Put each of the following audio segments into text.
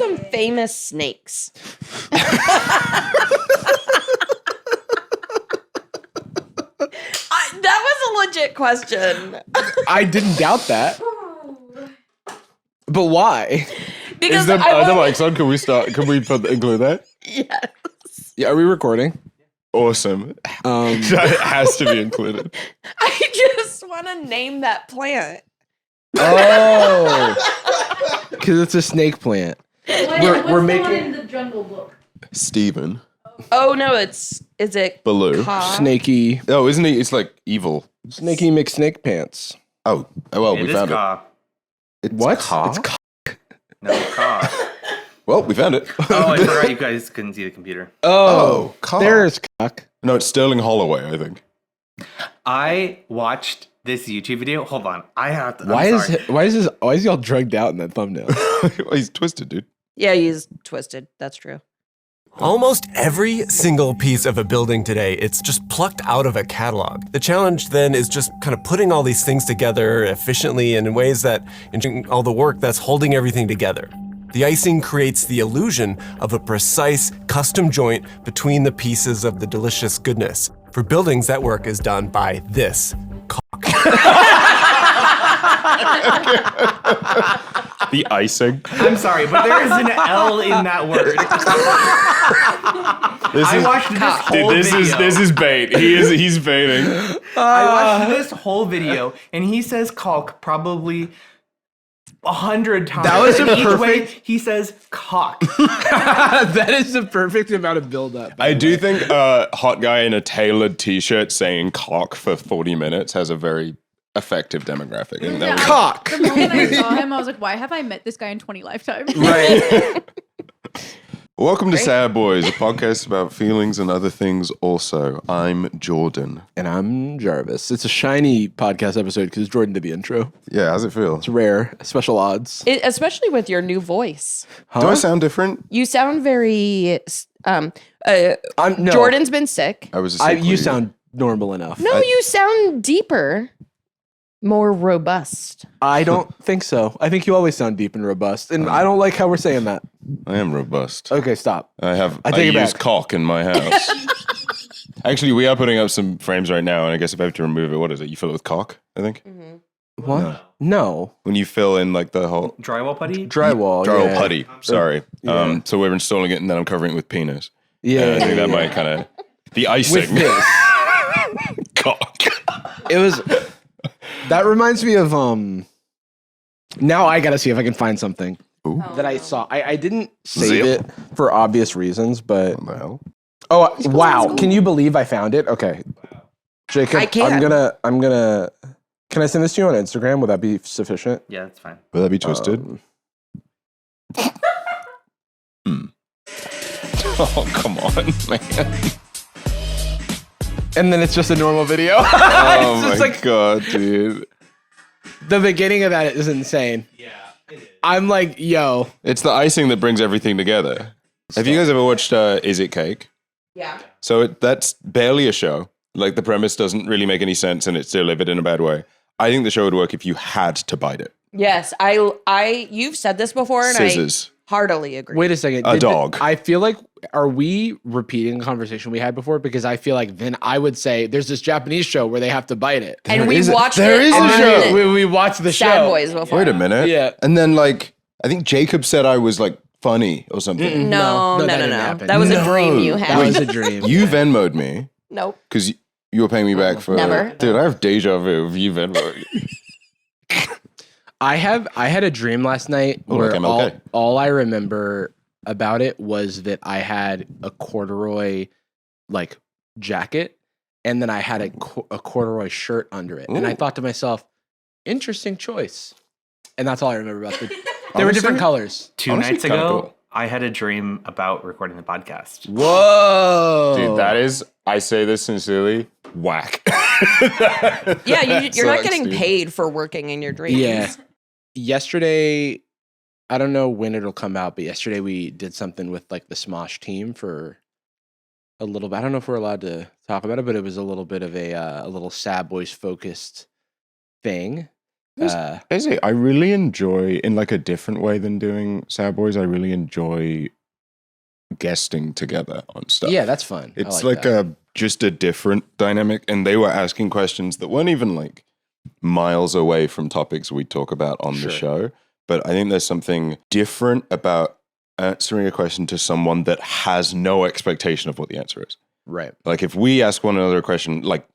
some famous snakes? That was a legit question. I didn't doubt that. But why? Because Are the mics on? Can we start? Can we include that? Yes. Yeah, are we recording? Awesome. That has to be included. I just want to name that plant. Oh, because it's a snake plant. We're making the one in the Jungle Book. Steven. Oh no, is it Baloo. Snaky. Oh, isn't he? It's like evil. Snaky McSnake pants. Oh, well, we found it. It's what? Caulk? It's No, Caulk. Well, we found it. Oh, I forgot you guys couldn't see the computer. Oh, Caulk. there's Caulk. No, it's Sterling Holloway, I think. I watched this YouTube video. Hold on, I have to. Why is he all drugged out in that thumbnail? Well, he's twisted, dude. Yeah, he's twisted. That's true. Almost every single piece of a building today, it's just plucked out of a catalog. The challenge then is just kind of putting all these things together efficiently and in ways that, in all the work that's holding everything together. The icing creates the illusion of a precise custom joint between the pieces of the delicious goodness. For buildings, that work is done by this caulk. The icing. I'm sorry, but there is an L in that word. I watched this whole video. This is bait. He's baiting. I watched this whole video, and he says caulk probably 100 times. That was a And each way perfect- he says cock. That is the perfect amount of build-up. I do think a hot guy in a tailored t-shirt saying cock for 40 minutes has a very effective demographic. And that was- Caulk. The moment I saw him, I was like, why have I met this guy in 20 lifetimes? Right. Welcome to Sad Boys, a podcast about feelings and other things also. I'm Jordan. And I'm Jarvis. It's a shiny podcast episode because Jordan did the intro. Yeah, how's it feel? It's rare. Special odds. Especially with your new voice. Do I sound different? You sound very. No. Jordan's been sick. I was a sick You leave. sound normal enough. No, you sound deeper, more robust. I don't think so. I think you always sound deep and robust. And I don't like how we're saying that. I am robust. Okay, stop. I take it use back. caulk in my house. Actually, we are putting up some frames right now, and I guess if I have to remove it, what is it? You fill it with caulk, I think? What? No. When you fill in like the whole Drywall putty? Drywall. drywall yeah. putty. Sorry. Yeah. So we're installing it, and then I'm covering it with penis. Yeah. I think that might kind of the icing. With this. Caulk. It was. That reminds me of Now I gotta see if I can find something Ooh. that I saw. I didn't save Zip. it for obvious reasons, but What the hell? oh wow! Can you believe I found it? Okay, Jacob, I can. I'm gonna. Can I send this to you on Instagram? Would that be sufficient? Yeah, that's fine. Will that be twisted? Oh, come on, man. And then it's just a normal video. Oh It's just my like- god, dude. The beginning of that is insane. Yeah, it is. I'm like, yo, It's the icing that brings everything together. Have you guys ever watched Is It Cake? Yeah. So that's barely a show. Like the premise doesn't really make any sense and it's delivered in a bad way. I think the show would work if you had to bite it. Yes, you've said this before, and Scissors. I heartily agree. wait a second. A dog. I feel like, are we repeating a conversation we had before? Because I feel like then I would say there's this Japanese show where they have to bite it. and There we is a- watched there it is a on show. We watched the Sad show. Boys before. Wait a minute. Yeah. And then like, I think Jacob said I was like funny or something. No, that no, no, didn't no. happen. That was a No. dream you That had. was a dream. You Venmo'd me Nope. because you were paying me back for... Never. Dude, I have deja vu of you Venmo'd. I had a dream last night Oh, where like MLK. all I remember about it was that I had a corduroy like jacket, and then I had a corduroy shirt under it, and I Ooh. thought to myself, interesting choice, and that's all I remember about it. They were Honestly, different colors. Two Honestly, nights kinda ago, cool. I had a dream about recording the podcast. Whoa, Dude, that is, I say this sincerely, whack. Yeah, you're not Sucks, getting dude. paid for working in your dreams. Yeah. Yesterday, I don't know when it'll come out, but yesterday we did something with like the Smosh team for a little bit. I don't know if we're allowed to talk about it, but it was a little bit of a little Sad Boys focused thing. I really enjoy, in like a different way than doing Sad Boys, I really enjoy guesting together on stuff. Yeah, that's fun. It's I like that. just a different dynamic, and they were asking questions that weren't even like miles away from topics we talk about on the show. But I think there's something different about answering a question to someone that has no expectation of what the answer is. Right. Like if we ask one another a question, like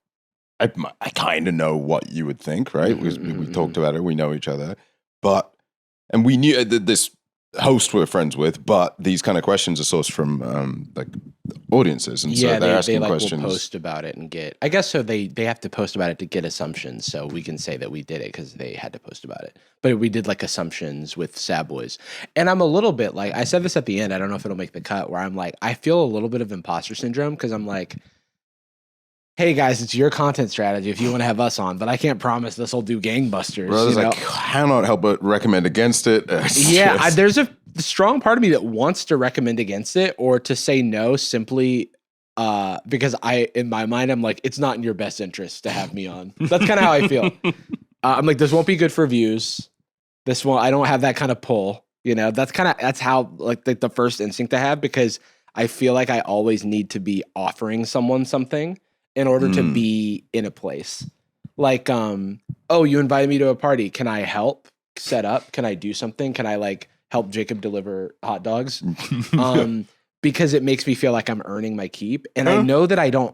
I kind of know what you would think, right? Because we talked about it, we know each other, and we knew that this host we're friends with, but these kind of questions are sourced from like audiences, and so they're asking like, questions. Will post about it and get. I guess so. They have to post about it to get assumptions, so we can say that we did it because they had to post about it. But we did like assumptions with Sad Boys, and I'm a little bit like I said this at the end. I don't know if it'll make the cut. Where I'm like, I feel a little bit of imposter syndrome because I'm like, hey guys, it's your content strategy if you want to have us on, but I can't promise this will do gangbusters. Well, I cannot help but recommend against it. There's a strong part of me that wants to recommend against it or to say no simply because in my mind, I'm like, it's not in your best interest to have me on. That's kind of how I feel. I'm like, this won't be good for views. I don't have that kind of pull. You know, that's how like the first instinct I have, because I feel like I always need to be offering someone something in order to be in a place. Like, oh, you invited me to a party. Can I help set up? Can I do something? Can I like help Jacob deliver hot dogs? Because it makes me feel like I'm earning my keep. And I know that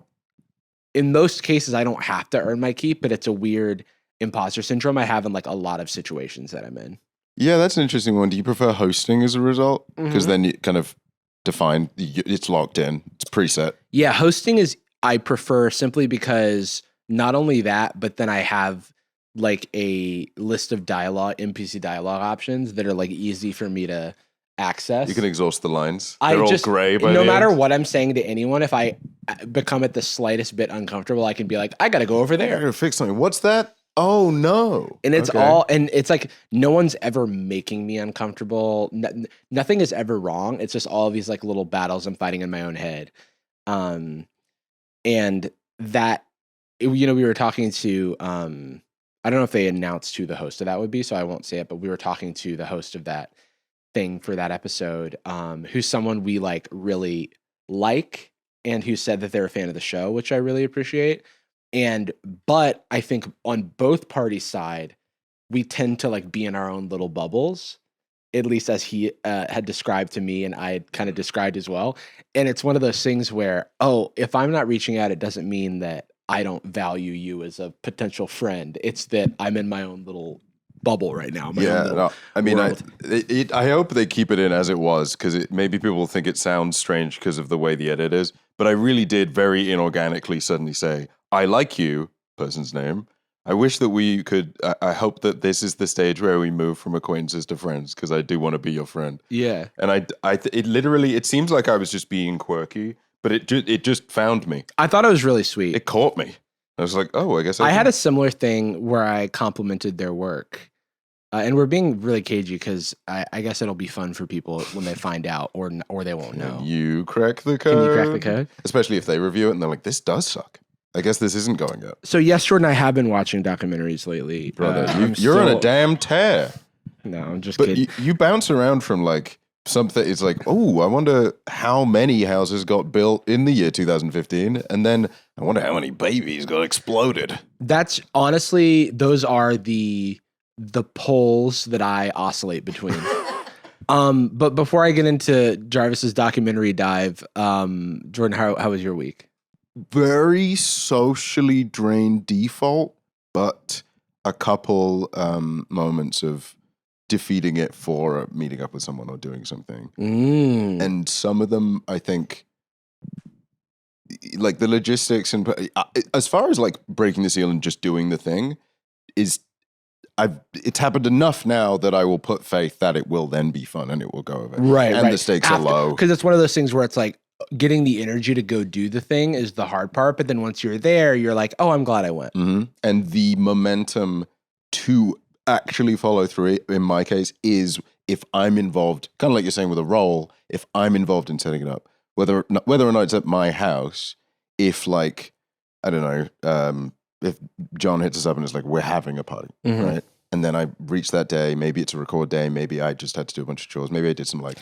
in most cases, I don't have to earn my keep, but it's a weird imposter syndrome I have in like a lot of situations that I'm in. Yeah, that's an interesting one. Do you prefer hosting as a result? Because then you kind of define, it's locked in, it's preset. Yeah, hosting I prefer simply because not only that, but then I have like a list of NPC dialogue options that are like easy for me to access. You can exhaust the lines. They're all gray by no matter what I'm saying to anyone, if I become at the slightest bit uncomfortable, I can be like, I got to go over I there. gotta fix something. What's that? Oh no. And it's and it's like no one's ever making me uncomfortable. Nothing is ever wrong. It's just all of these like little battles I'm fighting in my own head. And that, you know, we were talking to, I don't know if they announced who the host of that would be, so I won't say it, but we were talking to the host of that thing for that episode, who's someone we like really like and who said that they're a fan of the show, which I really appreciate. But I think on both parties' side, we tend to like be in our own little bubbles, at least as he had described to me and I had kind of described as well. And it's one of those things where, if I'm not reaching out, it doesn't mean that I don't value you as a potential friend. It's that I'm in my own little bubble right now. I hope they keep it in as it was, because maybe people think it sounds strange because of the way the edit is. But I really did very inorganically suddenly say, I like you, person's name. I wish that we could, I hope that this is the stage where we move from acquaintances to friends, because I do want to be your friend. Yeah. And it seems like I was just being quirky, but it just found me. I thought it was really sweet. It caught me. I was like, oh, I guess I had a similar thing where I complimented their work. And we're being really cagey because I guess it'll be fun for people when they find out, or they won't know. Can you crack the code? Can you crack the code? Especially if they review it and they're like, this does suck. I guess this isn't going up. So yes, Jordan, I have been watching documentaries lately. Brother, you're on a damn tear. No, I'm just kidding. You bounce around from like something, it's like, oh, I wonder how many houses got built in the year 2015, and then I wonder how many babies got exploded. That's honestly, those are the poles that I oscillate between. But before I get into Jarvis's documentary dive, Jordan, how was your week? Very socially drained default, but a couple moments of defeating it for meeting up with someone or doing something. And some of them, I think, like the logistics and as far as like breaking the seal and just doing the thing it's happened enough now that I will put faith that it will then be fun and it will go over. Right. And the stakes are low. Because it's one of those things where it's like getting the energy to go do the thing is the hard part. But then once you're there, you're like, oh, I'm glad I went. Mm-hmm. And the momentum to actually follow through, in my case, is if I'm involved, kind of like you're saying with a role, if I'm involved in setting it up, whether or not it's at my house, if like, I don't know, if John hits us up and it's like, we're having a party, right? and then I reached that day. Maybe it's a record day. Maybe I just had to do a bunch of chores. Maybe I did some like.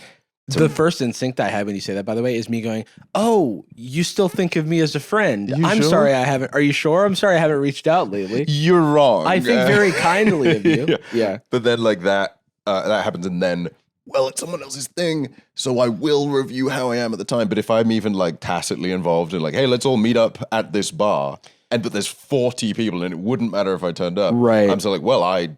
The first instinct I have when you say that, by the way, is me going, "Oh, you still think of me as a friend? I'm sure? sorry I haven't. Are you sure? I'm sorry I haven't reached out lately. You're wrong. I think very kindly of you. Yeah. But then like that happens, and then it's someone else's thing, so I will review how I am at the time. But if I'm even like tacitly involved in like, hey, let's all meet up at this bar, but there's 40 people, and it wouldn't matter if I turned up. Right. I'm so like,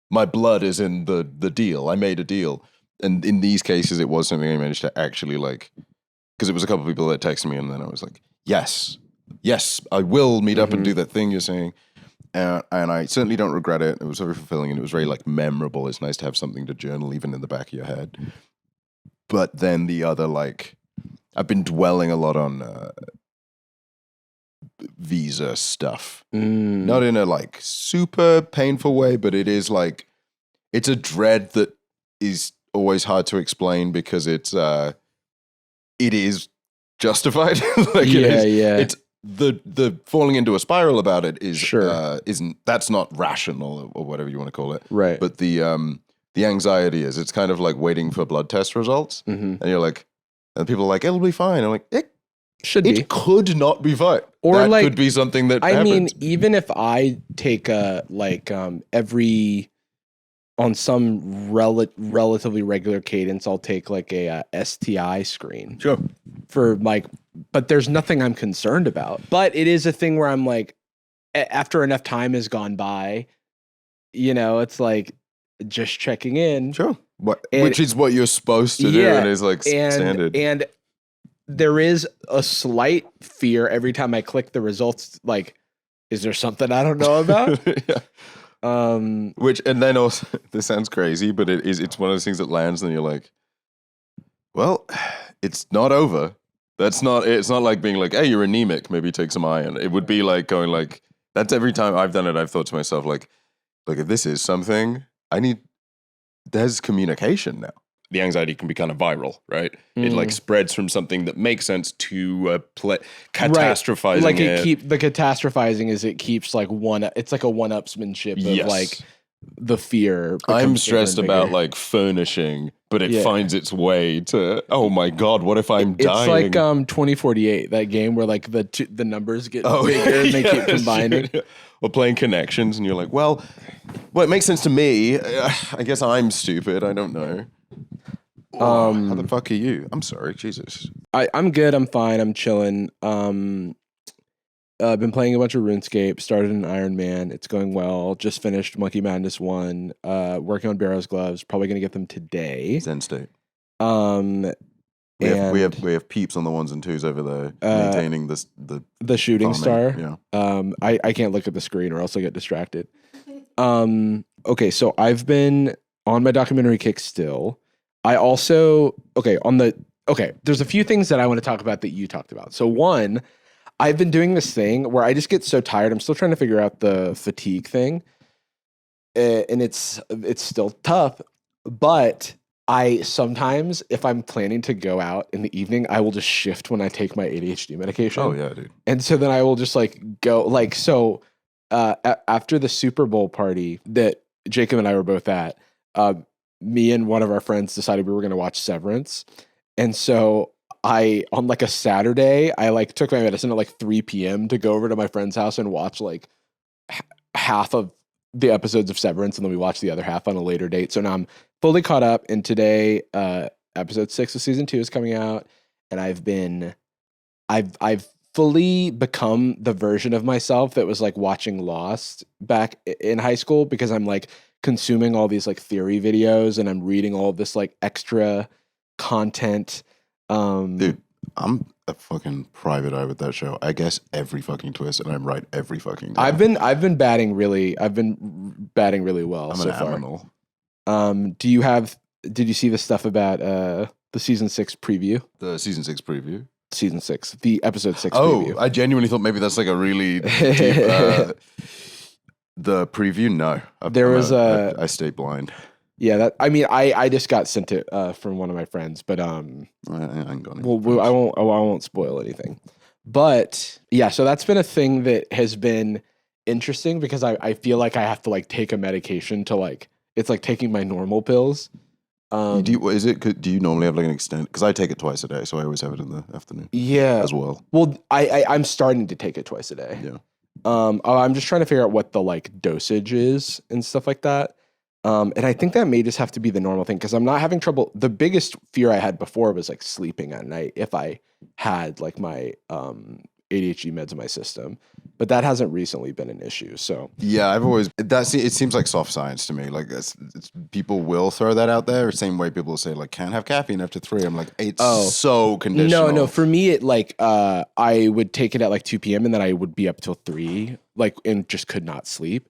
my blood is in the deal. I made a deal. And in these cases, it was something I managed to actually like, because it was a couple of people that texted me, and then I was like, yes, I will meet up and do that thing you're saying. And I certainly don't regret it. It was very fulfilling, and it was very like memorable. It's nice to have something to journal even in the back of your head. But then the other, like, I've been dwelling a lot on visa stuff. Not in a like super painful way, but it is like, it's a dread that is always hard to explain because it is justified. Like it's the falling into a spiral about it is that's not rational or whatever you want to call it. Right. But the anxiety is, it's kind of like waiting for blood test results, and you're like, and people are like, it'll be fine. I'm like, it could not be fine. Or that like, could be something that I mean, happens. even if I take on some relatively regular cadence, I'll take like a STI screen. Sure. For like, but there's nothing I'm concerned about. But it is a thing where I'm like, after enough time has gone by, it's like just checking in. Sure. Which is what you're supposed to do, and is like standard. And there is a slight fear every time I click the results. Like, is there something I don't know about? Yeah. Which, and then also, this sounds crazy, but it's one of those things that lands, and you're like, well, it's not over. It's not like being like, hey, you're anemic, maybe take some iron. It would be like going like, that's every time I've done it, I've thought to myself, like, look, if this is something, there's communication now. The anxiety can be kind of viral, right? It like spreads from something that makes sense to catastrophizing. Like the catastrophizing is, it keeps like it's like a one-upsmanship of like the fear. I'm stressed about like furnishing, but it finds its way to, oh my God, what if I'm dying? It's like 2048, that game where like the numbers get bigger and they keep combining. Or playing Connections, and you're like, well, it makes sense to me. I guess I'm stupid. I don't know. How the fuck are you? I'm sorry, Jesus. I'm good. I'm fine. I'm chilling. I've been playing a bunch of RuneScape. Started an Iron Man. It's going well. Just finished Monkey Madness 1. Working on Barrow's gloves. Probably gonna get them today. Zen State. We have peeps on the 1s and 2s over there maintaining the shooting farming. star. Yeah. I can't look at the screen or else I get distracted. Okay, so I've been on my documentary kick still. I also there's a few things that I want to talk about that you talked about. So one, I've been doing this thing where I just get so tired. I'm still trying to figure out the fatigue thing, and it's still tough. But I sometimes, if I'm planning to go out in the evening, I will just shift when I take my ADHD medication. Oh yeah, dude. And so then I will just like go like so. After the Super Bowl party that Jacob and I were both at, me and one of our friends decided we were going to watch Severance. And so on like a Saturday, I like took my medicine at like 3 p.m. to go over to my friend's house and watch like half of the episodes of Severance. And then we watched the other half on a later date. So now I'm fully caught up. And today, episode 6 of season 2 is coming out. And I've fully become the version of myself that was like watching Lost back in high school, because I'm like consuming all these like theory videos and I'm reading all this like extra content. Dude, I'm a fucking private eye with that show. I guess every fucking twist, and I'm right every fucking time. I've been batting really well so far. Animal. Did you see the stuff about the season 6 preview? The season 6 preview? Season 6, the episode 6 preview. Oh, I genuinely thought maybe that's like a really deep, the preview? No. I stayed blind. Yeah, I just got sent it from one of my friends, but I won't spoil anything. But yeah, so that's been a thing that has been interesting because I feel like I have to like take a medication to like, it's like taking my normal pills. Do you normally have like an extended? Because I take it twice a day, so I always have it in the afternoon. Yeah, as well. Well, I'm starting to take it twice a day. Yeah. I'm just trying to figure out what the like dosage is and stuff like that. And I think that may just have to be the normal thing because I'm not having trouble. The biggest fear I had before was like sleeping at night if I had like my ADHD meds in my system, but that hasn't recently been an issue. So yeah, it seems like soft science to me. Like people will throw that out there, same way people say like can't have caffeine after 3. I'm like, it's so conditional. No. For me, it like I would take it at like 2 p.m. and then I would be up till 3, like and just could not sleep.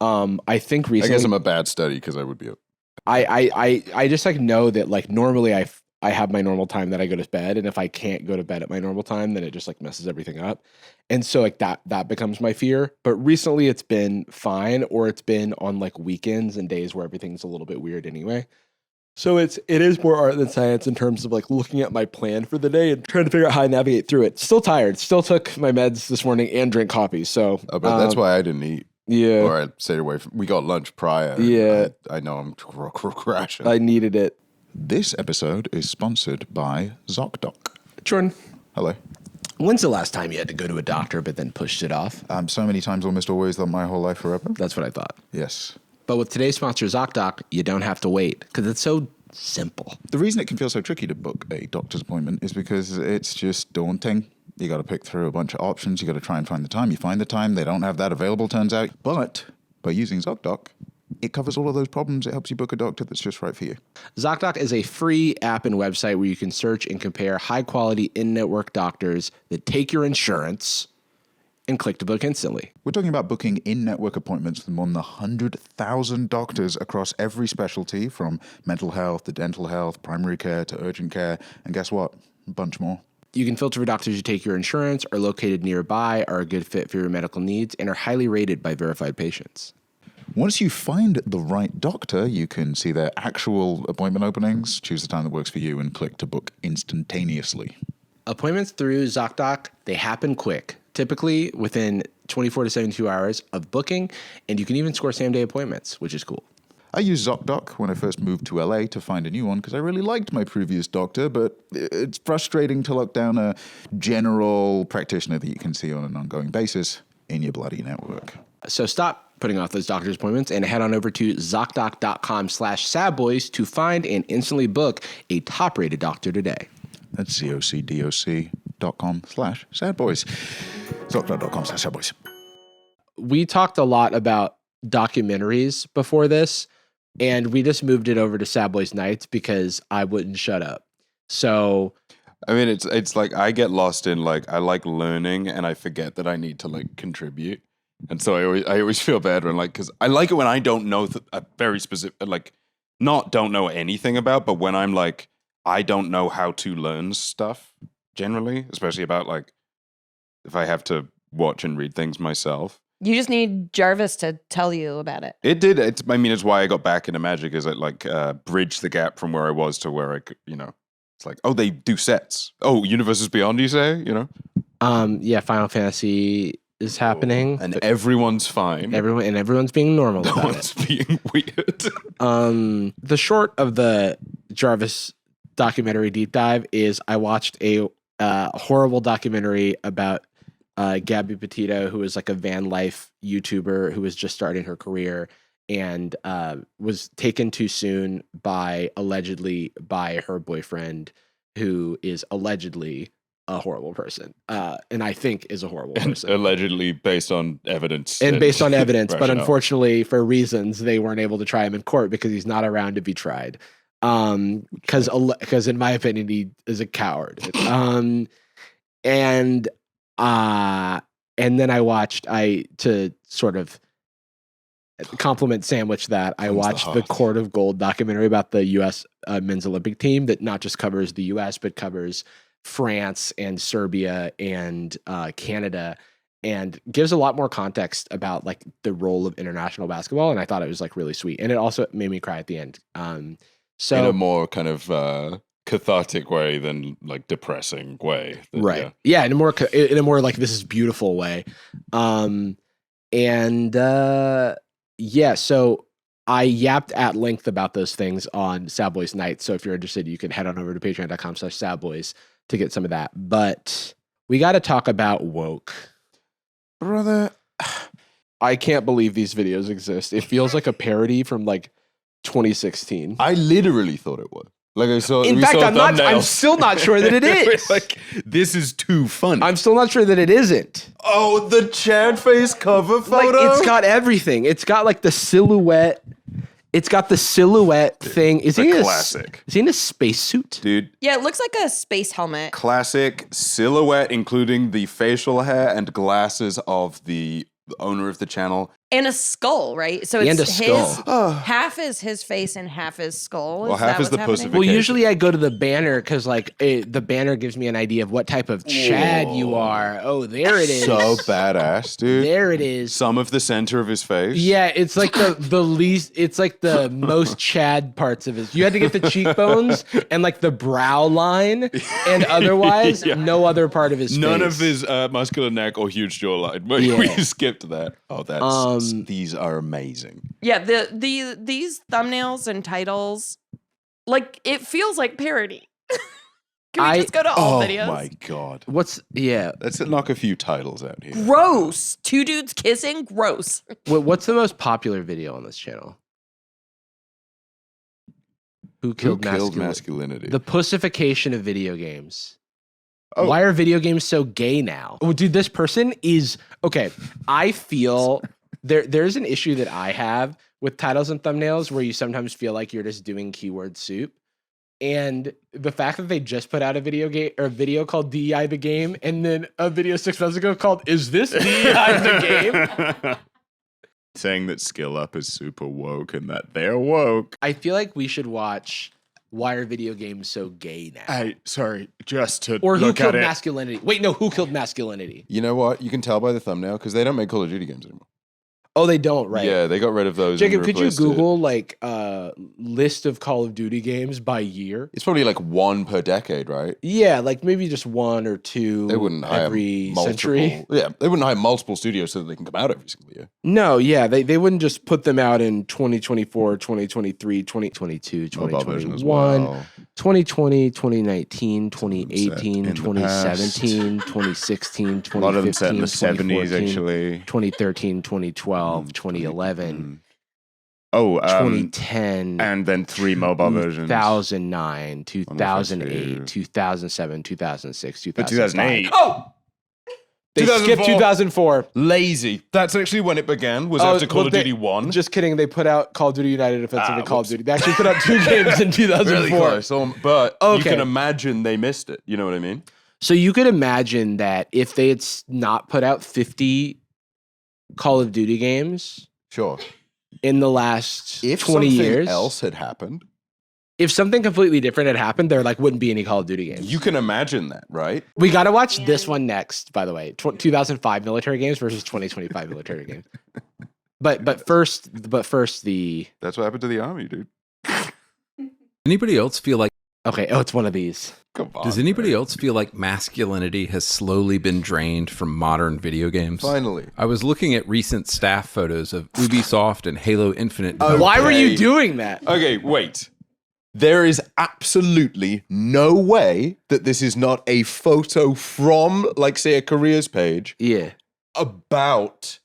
I think recently. I guess I'm a bad study because I would be up. I just like know that like normally I have my normal time that I go to bed, and if I can't go to bed at my normal time, then it just like messes everything up. And so like that becomes my fear. But recently it's been fine, or it's been on like weekends and days where everything's a little bit weird anyway. So it is more art than science in terms of like looking at my plan for the day and trying to figure out how I navigate through it. Still tired. Still took my meds this morning and drank coffee. So but that's why I didn't eat. Yeah. Or I stayed away from. We got lunch prior. Yeah. I know I'm crashing. I needed it. This episode is sponsored by ZocDoc. Jordan, Hello. when's the last time you had to go to a doctor but then pushed it off? So many times, almost always, that my whole life forever. That's what I thought. Yes. But with today's sponsor, ZocDoc, you don't have to wait because it's so simple. The reason it can feel so tricky to book a doctor's appointment is because it's just daunting. You got to pick through a bunch of options. You got to try and find the time. You find the time, they don't have that available, turns out. But by using ZocDoc, it covers all of those problems. It helps you book a doctor that's just right for you. ZocDoc is a free app and website where you can search and compare high-quality in-network doctors that take your insurance and click to book instantly. We're talking about booking in-network appointments with more than 100,000 doctors across every specialty, from mental health to dental health, primary care to urgent care, and guess what? A bunch more. You can filter for doctors who take your insurance, are located nearby, are a good fit for your medical needs, and are highly rated by verified patients. Once you find the right doctor, you can see their actual appointment openings, choose the time that works for you, and click to book instantaneously. Appointments through ZocDoc, they happen quick, typically within 24 to 72 hours of booking, and you can even score same-day appointments, which is cool. I used ZocDoc when I first moved to LA to find a new one because I really liked my previous doctor, but it's frustrating to lock down a general practitioner that you can see on an ongoing basis in your bloody network. So stop putting off those doctor's appointments and head on over to ZocDoc.com/sadboys to find and instantly book a top-rated doctor today. That's ZocDoc.com/sadboys. ZocDoc.com/sadboys. We talked a lot about documentaries before this, and we just moved it over to Boyz Nightz because I wouldn't shut up. So I mean, it's like I get lost in like I like learning and I forget that I need to like contribute, and so I always feel bad when like because I like it when I don't know a very specific like don't know anything about, but when I'm like I don't know how to learn stuff generally, especially about like if I have to watch and read things myself. You just need Jarvis to tell you about it. It did. It's why I got back into magic is it like bridged the gap from where I was to where I could, it's like, oh, they do sets. Oh, Universes Beyond, you say, yeah, Final Fantasy is happening. And everyone's fine. Everyone's being normal No about one's being weird. The short of the Jarvis documentary deep dive is I watched a horrible documentary about Gabby Petito, who is like a van life YouTuber who was just starting her career and was taken too soon allegedly by her boyfriend, who is allegedly a horrible person, and I think is a horrible person. Allegedly based on evidence. And based on evidence, but rationale. Unfortunately, for reasons, they weren't able to try him in court because he's not around to be tried. Because in my opinion, he is a coward. And then I watched, to sort of compliment sandwich that, I watched the Court of Gold documentary about the U.S. Men's Olympic team that not just covers the U.S., but covers France and Serbia and Canada, and gives a lot more context about like the role of international basketball. And I thought it was like really sweet. And it also made me cry at the end. So in a more kind of cathartic way than like depressing way. Right. Yeah. In a more like, this is beautiful way. And yeah, so I yapped at length about those things on Boyz Nightz. So if you're interested, you can head on over to patreon.com/sadboys to get some of that. But we got to talk about woke. Brother, I can't believe these videos exist. It feels like a parody from like 2016. I literally thought it was. Like I saw. In fact, I'm still not sure that it is. Like, this is too funny. I'm still not sure that it isn't. Oh, the Chad face cover photo. Like, it's got everything. It's got like the silhouette. It's got the silhouette thing. Is he classic? Is he in a spacesuit? Dude, Yeah, it looks like a space helmet. classic silhouette, including the facial hair and glasses of the owner of the channel. And a skull, right? So And it's a skull. his half is his face and half is skull. Well, Is half that is the what's happening? pussy. Well, Vacation. usually I go to the banner because like the banner gives me an idea of what type of Chad you are. Oh, there it is. So badass, dude. There it is. Some of the center of his face. Yeah, it's like the least. It's like the most Chad parts of his. You had to get the cheekbones and like the brow line, and otherwise Yeah. no other part of his face. None of his muscular neck or huge jawline. But Yeah. we skipped that. Oh, that's these are amazing. Yeah, these thumbnails and titles, like it feels like parody. Can we just go to all videos? Oh my god. Yeah? Let's knock a few titles out here. Gross. Two dudes kissing. Gross. What's the most popular video on this channel? Who killed masculinity? The pussification of video games. Oh. Why are video games so gay now? Oh, dude, this person is okay. I feel there's an issue that I have with titles and thumbnails where you sometimes feel like you're just doing keyword soup. And the fact that they just put out a video called DEI the Game, and then a video 6 months ago called Is This DEI the Game? Saying that Skill Up is super woke and that they're woke. I feel like we should watch Why Are Video Games So Gay Now? Sorry, just to Or Who look Killed at it. Masculinity? Wait, no, Who Killed Masculinity? You know what? You can tell by the thumbnail because they don't make Call of Duty games anymore. Oh, they don't, right? Yeah, they got rid of those. Jacob, and could you replaced it. Google like list of Call of Duty games by year? It's probably like one per decade, right? Yeah, like maybe just one or two They wouldn't hire every multiple, century. Yeah, they wouldn't hire multiple studios so that they can come out every single year. No, yeah, they wouldn't just put them out in 2024, 2023, 2022, Mobile version as 2021, well. 2020, 2019, 2018, in the 2017, 2016, 2015, A lot of them set in the 70s, 2014, actually. 2013, 2012, 2011, 2010. 2010, And then 3 mobile versions. 2009, 2008, 2002. 2007, 2006, But 2008. 2008. Oh! They skipped 2004. Lazy. That's actually when it began, was after Call of Duty 1. Just kidding. They put out Call of Duty United Offensive and Call of whoops. Duty. They actually put out 2 games in 2004. Really close. But you Okay. can imagine they missed it. You know what I mean? So you could imagine that if they had not put out 50 Call of Duty games Sure. in the last If 20 something years, else had happened, if something completely different had happened, there like wouldn't be any Call of Duty games. you can imagine that, right? We got to watch this one next, by the way. 2005 military games versus 2025 military games. But first the That's what happened to the army, dude. Anybody else feel like okay. Oh, it's one of these. Come on. Does anybody man. else feel like masculinity has slowly been drained from modern video games? Finally. I was looking at recent staff photos of Ubisoft and Halo Infinite. Why were you Okay. doing that? Okay, wait. There is absolutely no way that this is not a photo from, like, say, a careers page Yeah. about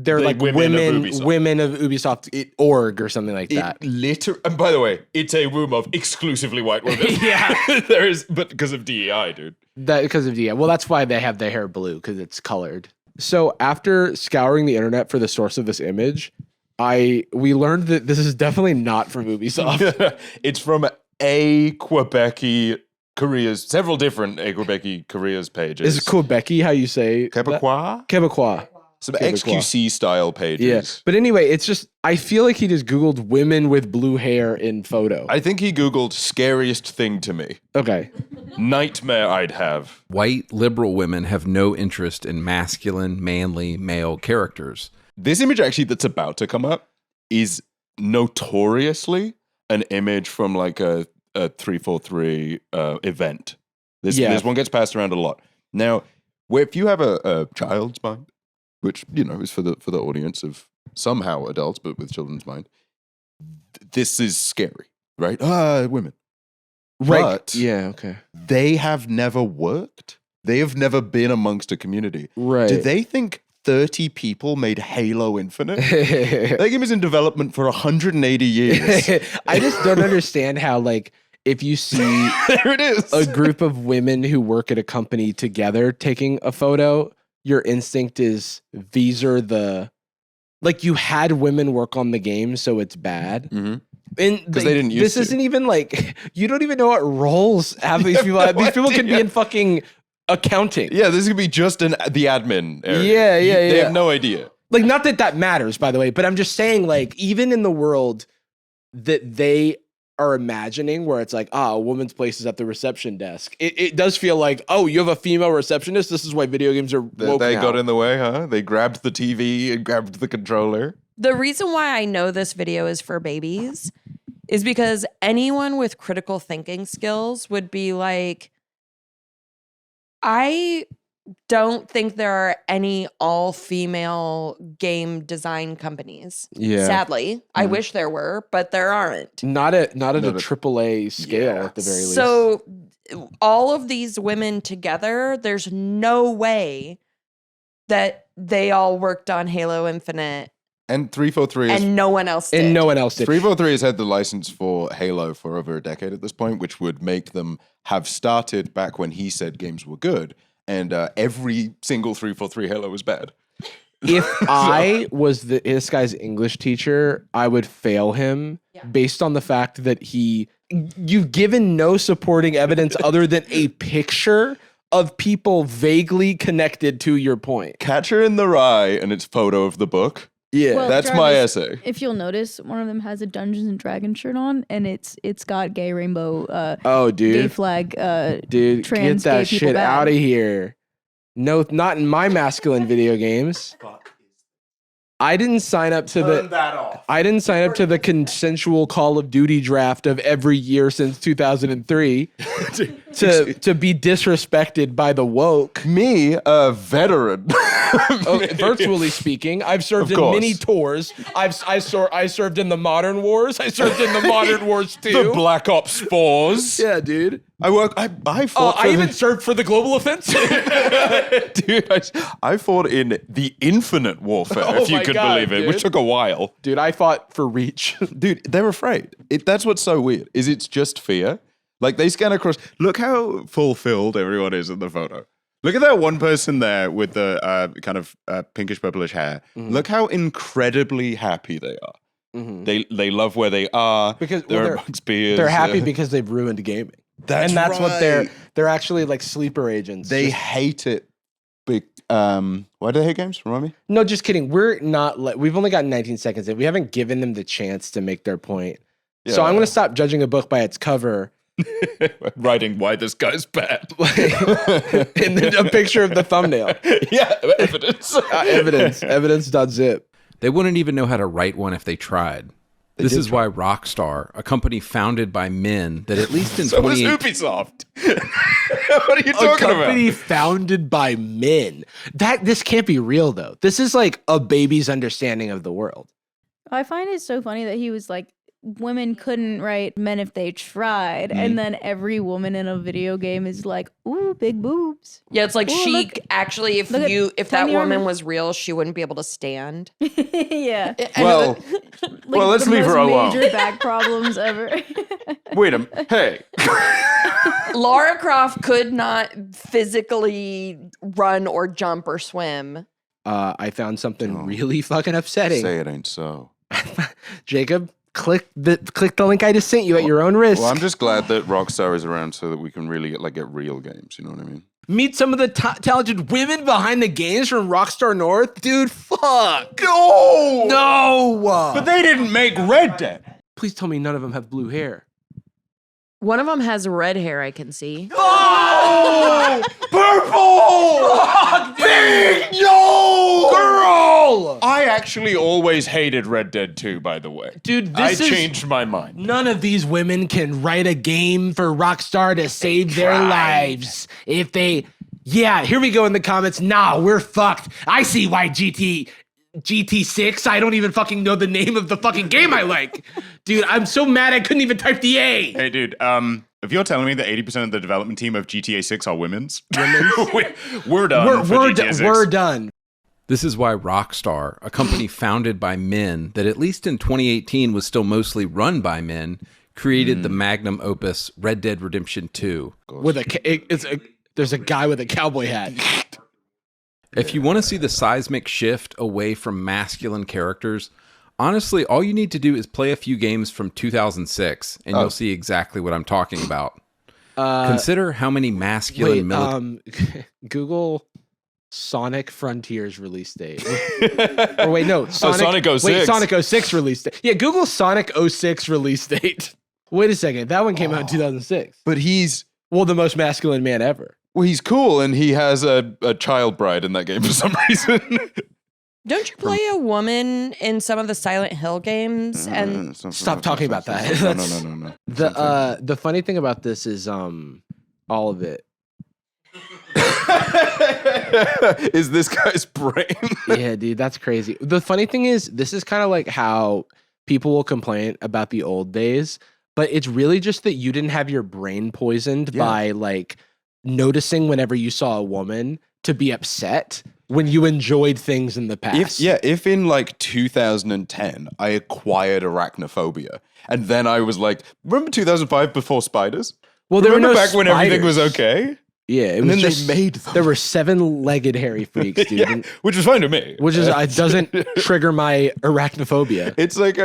They're The like women of Ubisoft org or something like that. And by the way, it's a room of exclusively white women. Yeah. There is, but because of DEI, dude. That because of DEI. Well, that's why they have their hair blue because it's colored. So after scouring the internet for the source of this image, we learned that this is definitely not from Ubisoft. It's from a Quebecy careers, several different a Quebecy careers pages. Is Quebecy how you say that? Quebecois? Quebecois. Some Quebecois. XQC style pages. Yeah. But anyway, it's just I feel like he just Googled women with blue hair in photo. I think he Googled scariest thing to me. Okay. Nightmare I'd have. White liberal women have no interest in masculine, manly, male characters. This image actually that's about to come up is notoriously an image from like a 343 event. This one gets passed around a lot. Now, if you have a child's mind, which, you know, is for the audience of somehow adults, but with children's mind. This is scary, right? Women. Right. But yeah, okay. they have never worked. They have never been amongst a community. Right. Do they think 30 people made Halo Infinite? That game is in development for 180 years. I just don't understand how, like, if you see There it is. a group of women who work at a company together taking a photo, your instinct is these are the, like, you had women work on the game, so it's bad. Mm-hmm. And Because they didn't use this to. isn't even like, you don't even know what roles have these people. no These people could be idea. in fucking accounting. Yeah, this could be just the admin area. Yeah, They yeah. have no idea. Like, not that that matters, by the way, but I'm just saying, like, even in the world that they are imagining where it's like, a woman's place is at the reception desk, it does feel like, oh, you have a female receptionist? This is why video games are woke They now. got in the way, huh? They grabbed the TV and grabbed the controller. The reason why I know this video is for babies is because anyone with critical thinking skills would be like, I don't think there are any all-female game design companies. Yeah. Sadly. I wish there were, but there aren't. Not at a Not a- AAA scale at the very least. So all of these women together, there's no way that they all worked on Halo Infinite And 343 is and no one else did. and no one else did. 343 has had the license for Halo for over a decade at this point, which would make them have started back when he said games were good, and every single 343 Halo was bad. If I was this guy's English teacher, I would fail him based on the fact that you've given no supporting evidence other than a picture of people vaguely connected to your point. Catcher in the Rye and its photo of the book. Yeah. Well, That's my Jarvis, essay. If you'll notice, one of them has a Dungeons and Dragons shirt on, and it's got gay rainbow, Oh, gay dude. flag, Dude, get trans that gay people shit bad. out of here. No, not in my masculine video games. I didn't sign up to the consensual Call of Duty draft of every year since 2003 to be disrespected by the woke. Me, a veteran. Virtually speaking, I've served Of in course. many tours. I served in the Modern Wars. I served in the Modern Wars too. The Black Ops 4s. Yeah, dude. I fought I even served for the Global Offensive. Dude, I fought in the Infinite Warfare, Oh if you my could God, believe it, which dude. took a while. Dude, I fought for Reach. Dude, they're afraid. That's what's so weird, is it's just fear. Like, they scan across. Look how fulfilled everyone is in the photo. Look at that one person there with the kind of pinkish purplish hair. Mm-hmm. Look how incredibly happy they are. Mhm. They love where they are. Because they're amongst peers. They're happy because they've ruined gaming. That's and that's what they're right. actually like sleeper agents. They Just- hate it. Why do they hate games? Remind me. no, just kidding. We're not. We've only got 19 seconds in. We haven't given them the chance to make their point. So I'm going to stop judging a book by its cover Writing why this guy's bad. and then a picture of the thumbnail. Yeah, evidence. Evidence.zip. They wouldn't even know how to write one if they tried. This is why Rockstar, a company founded by men that at least in So was 28 Ubisoft. What are you A talking company about? founded by men. This can't be real though. This is like a baby's understanding of the world. I find it so funny that he was like, women couldn't write men if they tried, and then every woman in a video game is like, ooh, big boobs. Yeah, it's like Ooh, she look- actually, if look at that tiny woman armor. was real, she wouldn't be able to stand. Yeah. Well, Like, let's the leave her most alone. Major back problems ever. wait a minute. Hey. Lara Croft could not physically run or jump or swim. I found something really fucking upsetting. Say it ain't so. Jacob, click the link I just sent you at your own risk. Well, I'm just glad that Rockstar is around so that we can really get real games. You know what I mean? Meet some of the talented women behind the games from Rockstar North. Dude, fuck. No! No! they didn't make Red Dead. Please tell me none of them have blue hair. One of them has red hair, I can see. Oh! Purple! Big no! Girl! I actually always hated Red Dead 2, by the way. Dude, I this is... changed my mind. None of these women can write a game for Rockstar to save their lives. If they Yeah, here we go in the comments. Nah, we're fucked. I see why GT6. I don't even fucking know the name of the fucking game I like. Dude, I'm so mad I couldn't even type the A. Hey, dude, if you're telling me that 80% of the development team of GTA 6 are women's, we're done. We're done. This is why Rockstar, a company founded by men that at least in 2018 was still mostly run by men, created the magnum opus Red Dead Redemption 2. There's a guy with a cowboy hat. If you want to see the seismic shift away from masculine characters, honestly, all you need to do is play a few games from 2006, and you'll see exactly what I'm talking about. Consider how many masculine Google Sonic Frontiers release date. Or wait, no, Sonic 06. Wait, Sonic 06 release date. Yeah, Google Sonic 06 release date. Wait a second, that one came out in 2006. But he's the most masculine man ever. Well, he's cool, and he has a child bride in that game for some reason. Don't you play a woman in some of the Silent Hill games? And Stop talking about that. No. The funny thing about this is all of it. Is this guy's brain? Yeah, dude, that's crazy. The funny thing is, this is kind of like how people will complain about the old days, but it's really just that you didn't have your brain poisoned by like noticing whenever you saw a woman to be upset when you enjoyed things in the past. If in like 2010 I acquired arachnophobia, and then I was like, remember 2005 before spiders? Well, there remember were no back when everything was spiders. okay? Yeah, it And was then just, they made them. there were 7-legged hairy freaks, dude. Yeah, which was fine to me. Which is it doesn't trigger my arachnophobia. It's like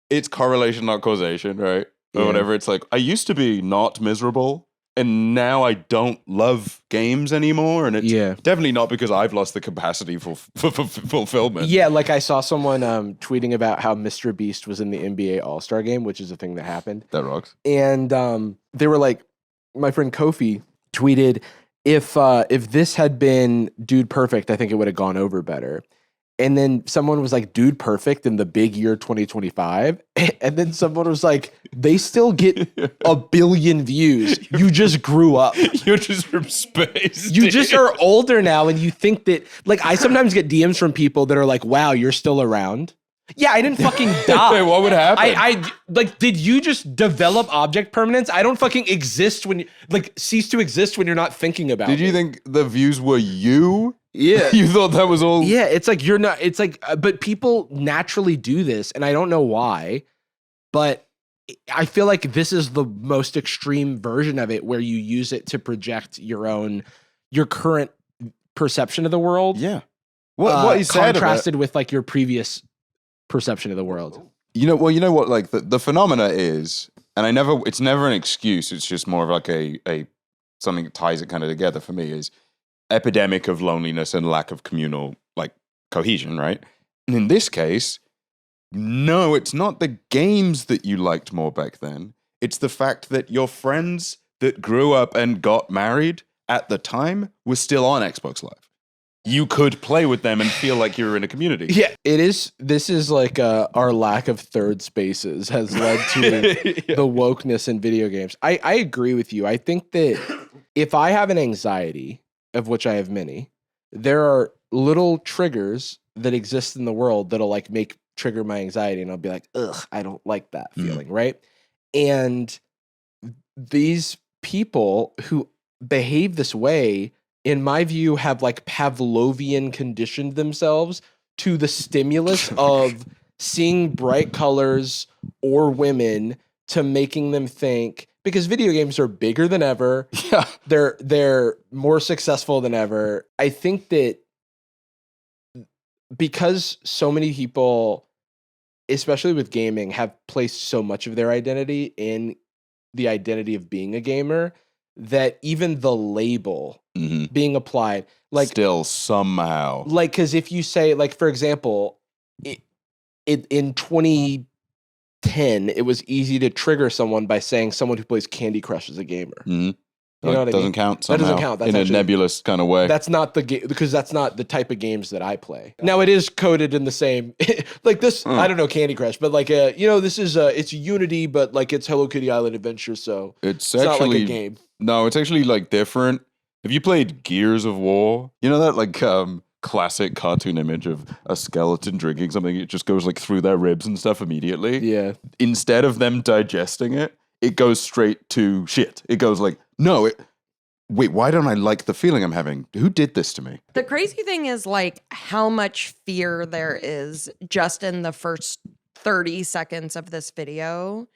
it's correlation, not causation, right? Or Yeah. whatever. It's like I used to be not miserable, and now I don't love games anymore. And it's definitely not because I've lost the capacity for fulfillment. Yeah, like I saw someone tweeting about how Mr. Beast was in the NBA All-Star game, which is a thing that happened. That rocks. And they were like, my friend Kofi tweeted, if this had been Dude Perfect, I think it would have gone over better. And then someone was like, Dude Perfect in the big year 2025. And then someone was like, they still get 1 billion views. You just grew up. You're just from space. You dude. just are older now, and you think that, like, I sometimes get DMs from people that are like, wow, you're still around. Yeah, I didn't fucking die. Wait, what would happen? I like, did you just develop object permanence? I don't fucking exist when you, like, cease to exist when you're not thinking about it. Did you think the views were you? Yeah. You thought that was all? Yeah, it's like you're not, it's like, but people naturally do this, and I don't know why, but I feel like this is the most extreme version of it, where you use it to project your current perception of the world. Yeah. What he said contrasted with like your previous perception of the world. You know what, like the phenomena is, and it's never an excuse. It's just more of like a something that ties it kind of together for me, is epidemic of loneliness and lack of communal like cohesion, right? And in this case, no, it's not the games that you liked more back then. It's the fact that your friends that grew up and got married at the time were still on Xbox Live. You could play with them and feel like you were in a community. Yeah, it is. This is like our lack of third spaces has led to the wokeness in video games. I agree with you. I think that if I have an anxiety, of which I have many, there are little triggers that exist in the world that'll like trigger my anxiety, and I'll be like, ugh, I don't like that feeling, right? And these people who behave this way, in my view, have like Pavlovian conditioned themselves to the stimulus of seeing bright colors or women to making them think, because video games are bigger than ever. Yeah. They're more successful than ever. I think that because so many people, especially with gaming, have placed so much of their identity in the identity of being a gamer, that even the label being applied, like, still somehow, like, because if you say, like, for example, in 2010, it was easy to trigger someone by saying someone who plays Candy Crush is a gamer. you know what I doesn't mean? count That somehow. doesn't count. That's in actually a nebulous kind of way. That's not the game, because that's not the type of games that I play. Now, it is coded in the same, like this, I don't know, Candy Crush, but like, this is, it's Unity, but like it's Hello Kitty Island Adventure, so it's it's actually not like a game. No, it's actually like different. Have you played Gears of War? You know that like classic cartoon image of a skeleton drinking something? It just goes like through their ribs and stuff immediately. Yeah. Instead of them digesting it, it goes straight to shit. It goes like, no, wait, why don't I like the feeling I'm having? Who did this to me? The crazy thing is like how much fear there is just in the first 30 seconds of this video.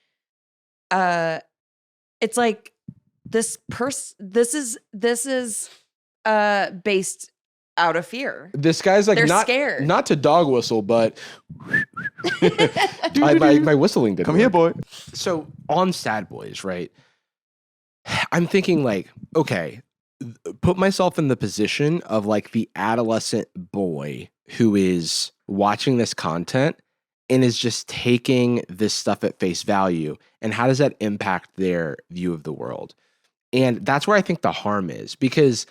It's like this is based out of fear. This guy's like They're not scared. Not to dog whistle, but my whistling didn't Come here, work. boy. So on Sad Boys, right? I'm thinking like, okay, put myself in the position of like the adolescent boy who is watching this content and is just taking this stuff at face value. And how does that impact their view of the world? And that's where I think the harm is, because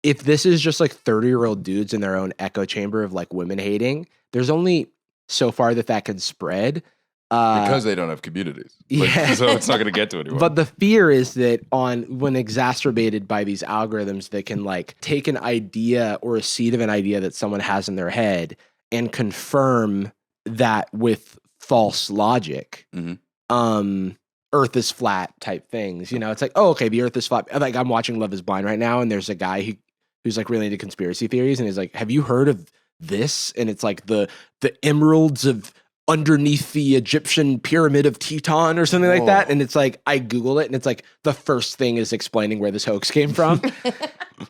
if this is just like 30-year-old dudes in their own echo chamber of like women hating, there's only so far that can spread. Because they don't have communities. Yeah. So it's not going to get to anyone. But the fear is that when exacerbated by these algorithms that can like take an idea or a seed of an idea that someone has in their head and confirm that with false logic, Earth is flat type things. You know, it's like, oh, okay, the Earth is flat. Like I'm watching Love is Blind right now, and there's a guy who's like really into conspiracy theories, and he's like, have you heard of this? And it's like the emeralds of underneath the Egyptian pyramid of Teton or something like that. And it's like, I Google it and it's like the first thing is explaining where this hoax came from.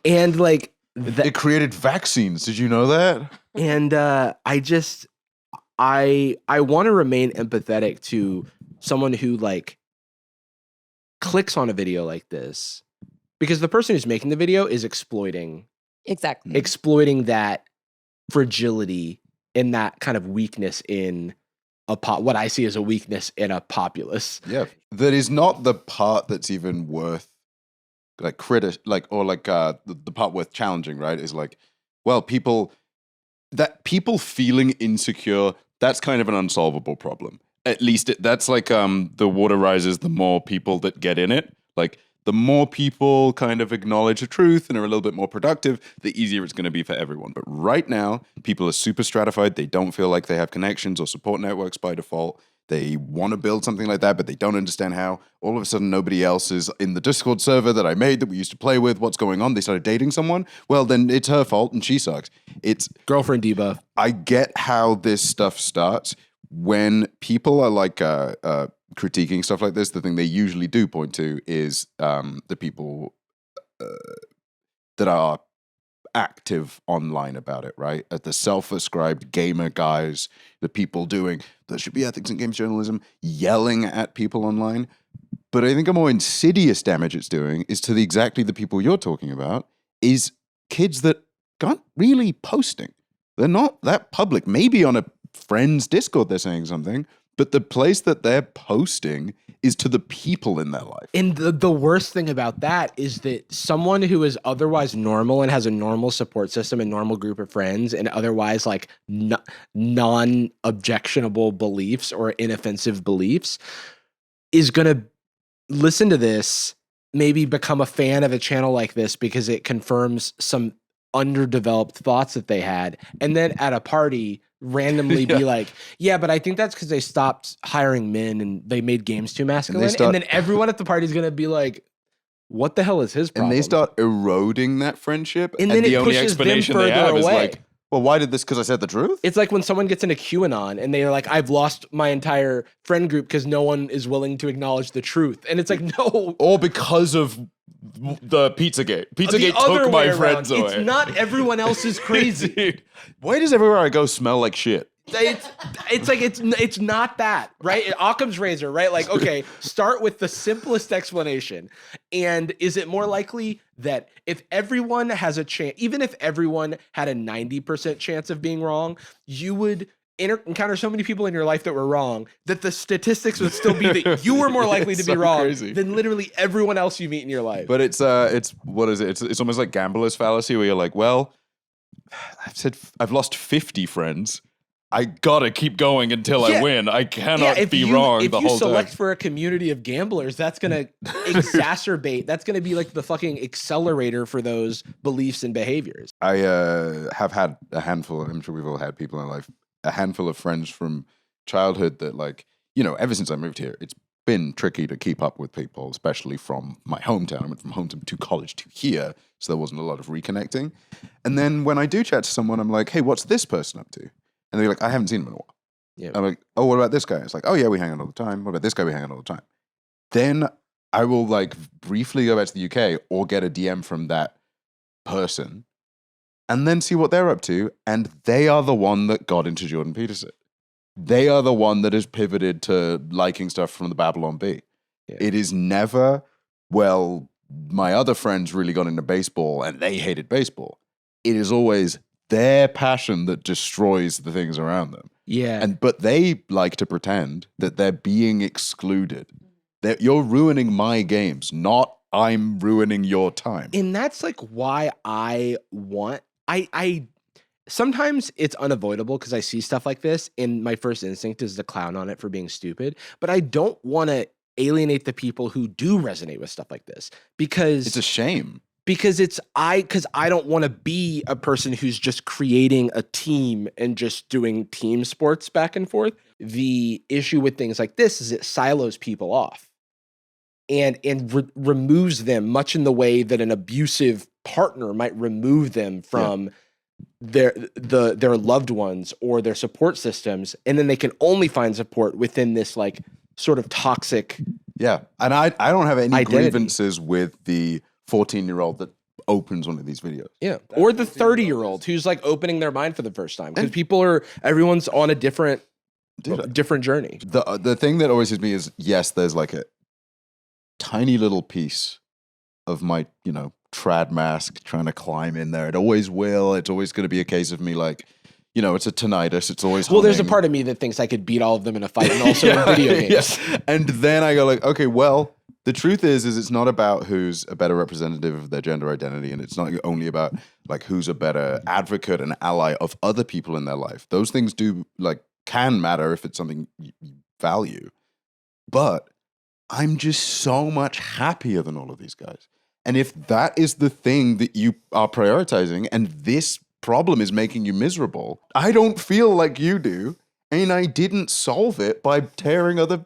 And like it created vaccines. Did you know that? And I want to remain empathetic to someone who like clicks on a video like this, because the person who's making the video is exploiting that fragility and that kind of weakness in what I see as a weakness in a populace. Yeah, that is not the part that's even worth the part worth challenging, right? Is like, well, people feeling insecure, that's kind of an unsolvable problem. At least that's like the water rises, the more people that get in it. Like the more people kind of acknowledge the truth and are a little bit more productive, the easier it's going to be for everyone. But right now, people are super stratified. They don't feel like they have connections or support networks by default. They want to build something like that, but they don't understand how. All of a sudden, nobody else is in the Discord server that I made that we used to play with. What's going on? They started dating someone. Well, then it's her fault and she sucks. It's girlfriend debuff. I get how this stuff starts. When people are like critiquing stuff like this, the thing they usually do point to is the people that are active online about it, right? At the self-ascribed gamer guys, the people doing, there should be ethics in games journalism, yelling at people online. But I think a more insidious damage it's doing is to exactly the people you're talking about, is kids that aren't really posting. They're not that public. Maybe on a friend's Discord they're saying something, but the place that they're posting is to the people in their life. And the worst thing about that is that someone who is otherwise normal and has a normal support system and normal group of friends and otherwise like non-objectionable beliefs or inoffensive beliefs is going to listen to this, maybe become a fan of a channel like this because it confirms some underdeveloped thoughts that they had, and then at a party randomly be like, yeah, but I think that's because they stopped hiring men and they made games too masculine. And then everyone at the party is going to be like, what the hell is his problem? And they start eroding that friendship. And then the it only pushes explanation them they have further is away. like, well, why did this? Because I said the truth? It's like when someone gets into QAnon and they're like, I've lost my entire friend group because no one is willing to acknowledge the truth. And it's like, no. Or because of the Pizzagate. Pizzagate took my friends away. It's not everyone else is crazy. Dude, why does everywhere I go smell like shit? It's not that, right? Occam's razor, right? Like, okay, start with the simplest explanation. And is it more likely that if everyone has a chance, even if everyone had a 90% chance of being wrong, you would encounter so many people in your life that were wrong that the statistics would still be that you were more likely to be wrong than literally everyone else you meet in your life. But it's what is it? It's almost like gambler's fallacy where you're like, well, I've lost 50 friends. I gotta keep going until I win. I cannot be wrong the whole time. If you select for a community of gamblers, that's gonna exacerbate. That's gonna be like the fucking accelerator for those beliefs and behaviors. I have had a handful. I'm sure we've all had people in our life. A handful of friends from childhood that, like, you know, ever since I moved here, it's been tricky to keep up with people, especially from my hometown. I went from home to college to here, so there wasn't a lot of reconnecting. And then when I do chat to someone, I'm like, hey, what's this person up to? And they're like, I haven't seen him in a while. Yeah. I'm like, oh, what about this guy? It's like, oh yeah, we hang out all the time. What about this guy? We hang out all the time. Then I will like briefly go back to the UK or get a DM from that person and then see what they're up to. And they are the one that got into Jordan Peterson. They are the one that has pivoted to liking stuff from the Babylon Bee. Yeah. It is never, well, my other friends really got into baseball and they hated baseball. It is always their passion that destroys the things around them. Yeah. But they like to pretend that they're being excluded. That you're ruining my games, not I'm ruining your time. And that's like why I sometimes it's unavoidable because I see stuff like this and my first instinct is to clown on it for being stupid. But I don't want to alienate the people who do resonate with stuff like this because it's a shame. Because I don't want to be a person who's just creating a team and just doing team sports back and forth. The issue with things like this is it silos people off and removes them much in the way that an abusive partner might remove them from their loved ones or their support systems, and then they can only find support within this like sort of toxic. Yeah, and I don't have any identity. Grievances with the 14-year-old that opens one of these videos. Yeah. Or the 30-year-old who's like opening their mind for the first time. Because everyone's on a different journey. The thing that always hits me is, yes, there's like a tiny little piece of my, you know, trad mask trying to climb in there. It always will. It's always going to be a case of me like, you know, it's a tinnitus. It's always well, there's a part of me that thinks I could beat all of them in a fight and also in video games. Yeah. And then I go like, okay, well, the truth is it's not about who's a better representative of their gender identity, and it's not only about like who's a better advocate and ally of other people in their life. Those things can matter if it's something you value. But I'm just so much happier than all of these guys. And if that is the thing that you are prioritizing and this problem is making you miserable, I don't feel like you do, and I didn't solve it by tearing other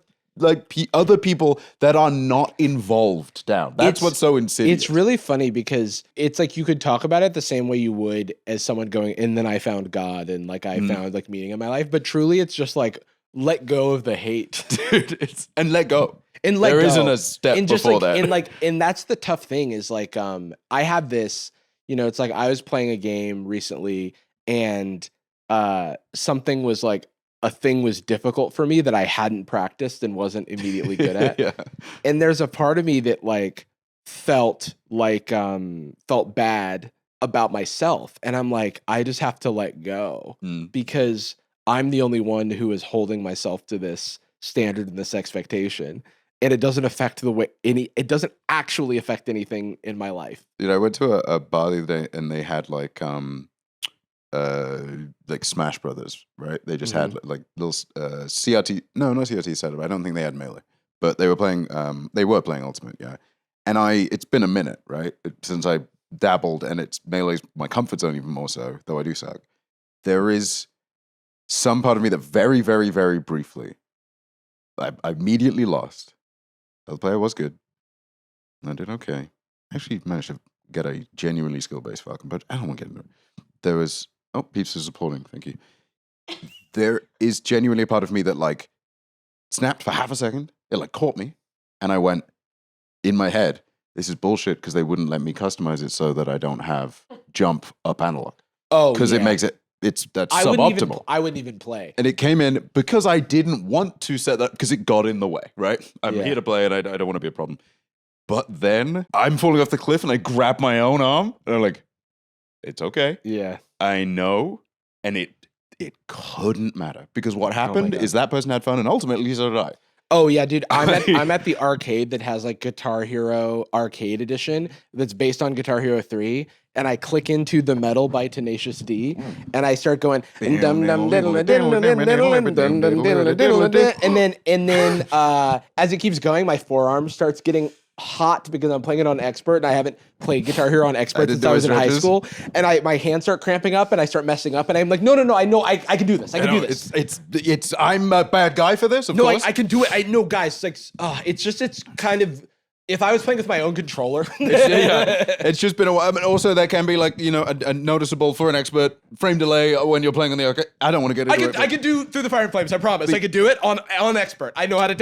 people that are not involved down. That's what's so insidious. It's really funny because it's like you could talk about it the same way you would as someone going, and then I found God and like I found like meaning in my life. But truly it's just like, let go of the hate. Dude, and let go. And let there go. Isn't a step and just before like, that. And that's the tough thing is like, I have this, you know, it's like I was playing a game recently and something was like, a thing was difficult for me that I hadn't practiced and wasn't immediately good at. Yeah. And there's a part of me that like felt bad about myself. And I'm like, I just have to let go because I'm the only one who is holding myself to this standard and this expectation. And it doesn't affect it doesn't actually affect anything in my life. Dude, I went to a bar the other day and they had like Smash Brothers, right? They just had like little CRT, no, not CRT setup. I don't think they had Melee, but they were playing Ultimate, yeah. And it's been a minute, right? Since I dabbled, and Melee's my comfort zone even more so, though I do suck. There is some part of me that very, very, very briefly, I immediately lost. The player was good. I did okay. I actually managed to get a genuinely skill-based Falcon, but I don't want to get into it. There was Peeps is applauding. Thank you. There is genuinely a part of me that like snapped for half a second. It like caught me, and I went in my head, this is bullshit because they wouldn't let me customize it so that I don't have jump up analog. Oh, because it makes that's suboptimal. I wouldn't even play. And it came in because I didn't want to set that because it got in the way. Right? I'm here to play, and I don't want to be a problem. But then I'm falling off the cliff, and I grab my own arm, and I'm like, it's okay. Yeah. I know, and it couldn't matter because what happened is that person had fun, and ultimately so did I. Oh yeah, dude. I'm at the arcade that has like Guitar Hero Arcade Edition that's based on Guitar Hero 3, and I click into The Metal by Tenacious D, and I start going and then as it keeps going, my forearm starts getting hot because I'm playing it on expert, and I haven't played Guitar Hero on expert since I was in high school, and my hands start cramping up, and I start messing up, and I'm like, no, I know I can do this. I can do this. It's I'm a bad guy for this. Of course. I can do it. I know, guys. It's kind of. If I was playing with my own controller, it's just been a while. But also, there can be like a noticeable for an expert frame delay when you're playing on the arcade. I don't want to get into it. I can do Through the Fire and Flames. I promise. I could do it on expert. I know how to.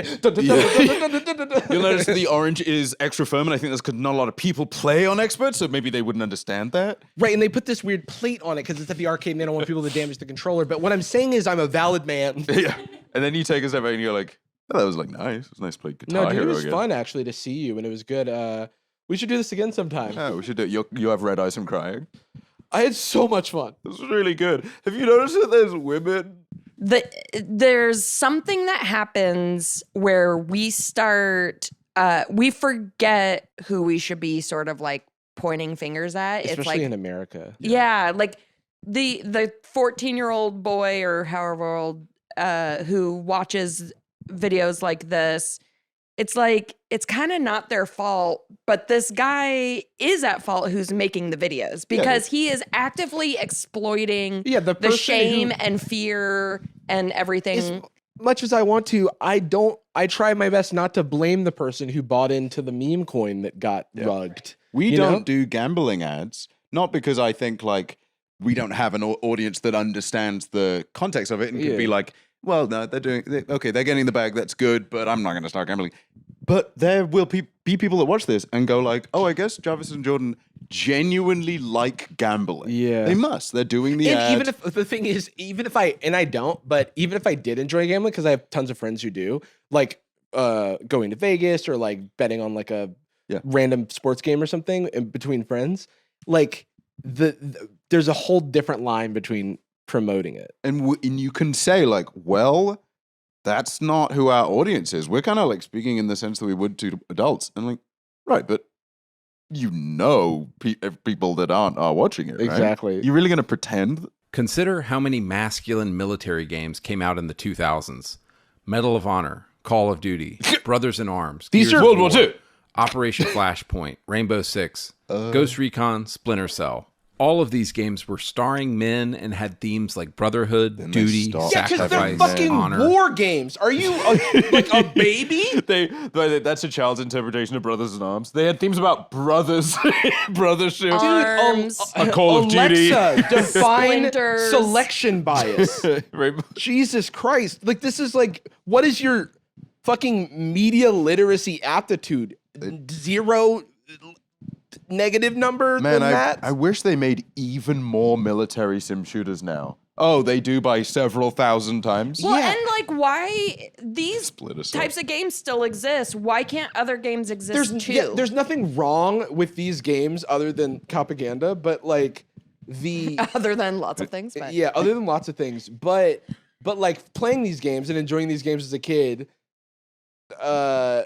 You'll notice the orange is extra firm, and I think that's because not a lot of people play on expert, so maybe they wouldn't understand that. Right, and they put this weird plate on it because it's at the arcade, and they don't want people to damage the controller. But what I'm saying is, I'm a valid man. Yeah, and then you take a step back, and you're like, oh, that was like nice. It was nice to play Guitar No, dude, Hero it was again. fun actually to see you, and it was good. We should do this again sometime. Yeah, we should do it. You have red eyes from crying. I had so much fun. This was really good. Have you noticed that there's women? There's something that happens where we forget who we should be sort of like pointing fingers at. Especially it's like, in America. Yeah, like the 14-year-old boy or however old who watches videos like this. It's like, it's kind of not their fault, but this guy is at fault who's making the videos because he is actively exploiting the shame and fear and everything. As much as I want to, I try my best not to blame the person who bought into the meme coin that got rugged. We don't do gambling ads, not because I think like we don't have an audience that understands the context of it and could be like, well, no, they're getting the bag. That's good, but I'm not going to start gambling. But there will be people that watch this and go like, oh, I guess Jarvis and Jordan genuinely like gambling. Yeah. They must. They're doing the And ad. even if the thing is, even if I did enjoy gambling, because I have tons of friends who do, like going to Vegas or like betting on like a random sports game or something in between friends, like there's a whole different line between promoting it. And you can say like, well, that's not who our audience is. We're kind of like speaking in the sense that we would to adults. And like, right, but people that aren't are watching it, right? Exactly. You're really going to pretend? Consider how many masculine military games came out in the 2000s. Medal of Honor, Call of Duty, Brothers in Arms, These Gears are of World War War, II. Operation Flashpoint, Rainbow Six, Ghost Recon, Splinter Cell. All of these games were starring men and had themes like brotherhood, duty, because they're sacrifice, fucking honor. war games. Are you like a baby? That's a child's interpretation of Brothers in Arms. They had themes about brothers, brothership, Arms. a Call of Duty. Alexa, define Splinters. selection bias. Jesus Christ. Like, this is like, what is your fucking media literacy aptitude? 0 negative number than that? I wish they made even more military sim shooters now. Oh, they do by several thousand times? Well, and like, why these Splinter Cell. types of games still exist? Why can't other games exist too? There's nothing wrong with these games other than propaganda, but like other than lots of things, but other than lots of things, but like playing these games and enjoying these games as a kid,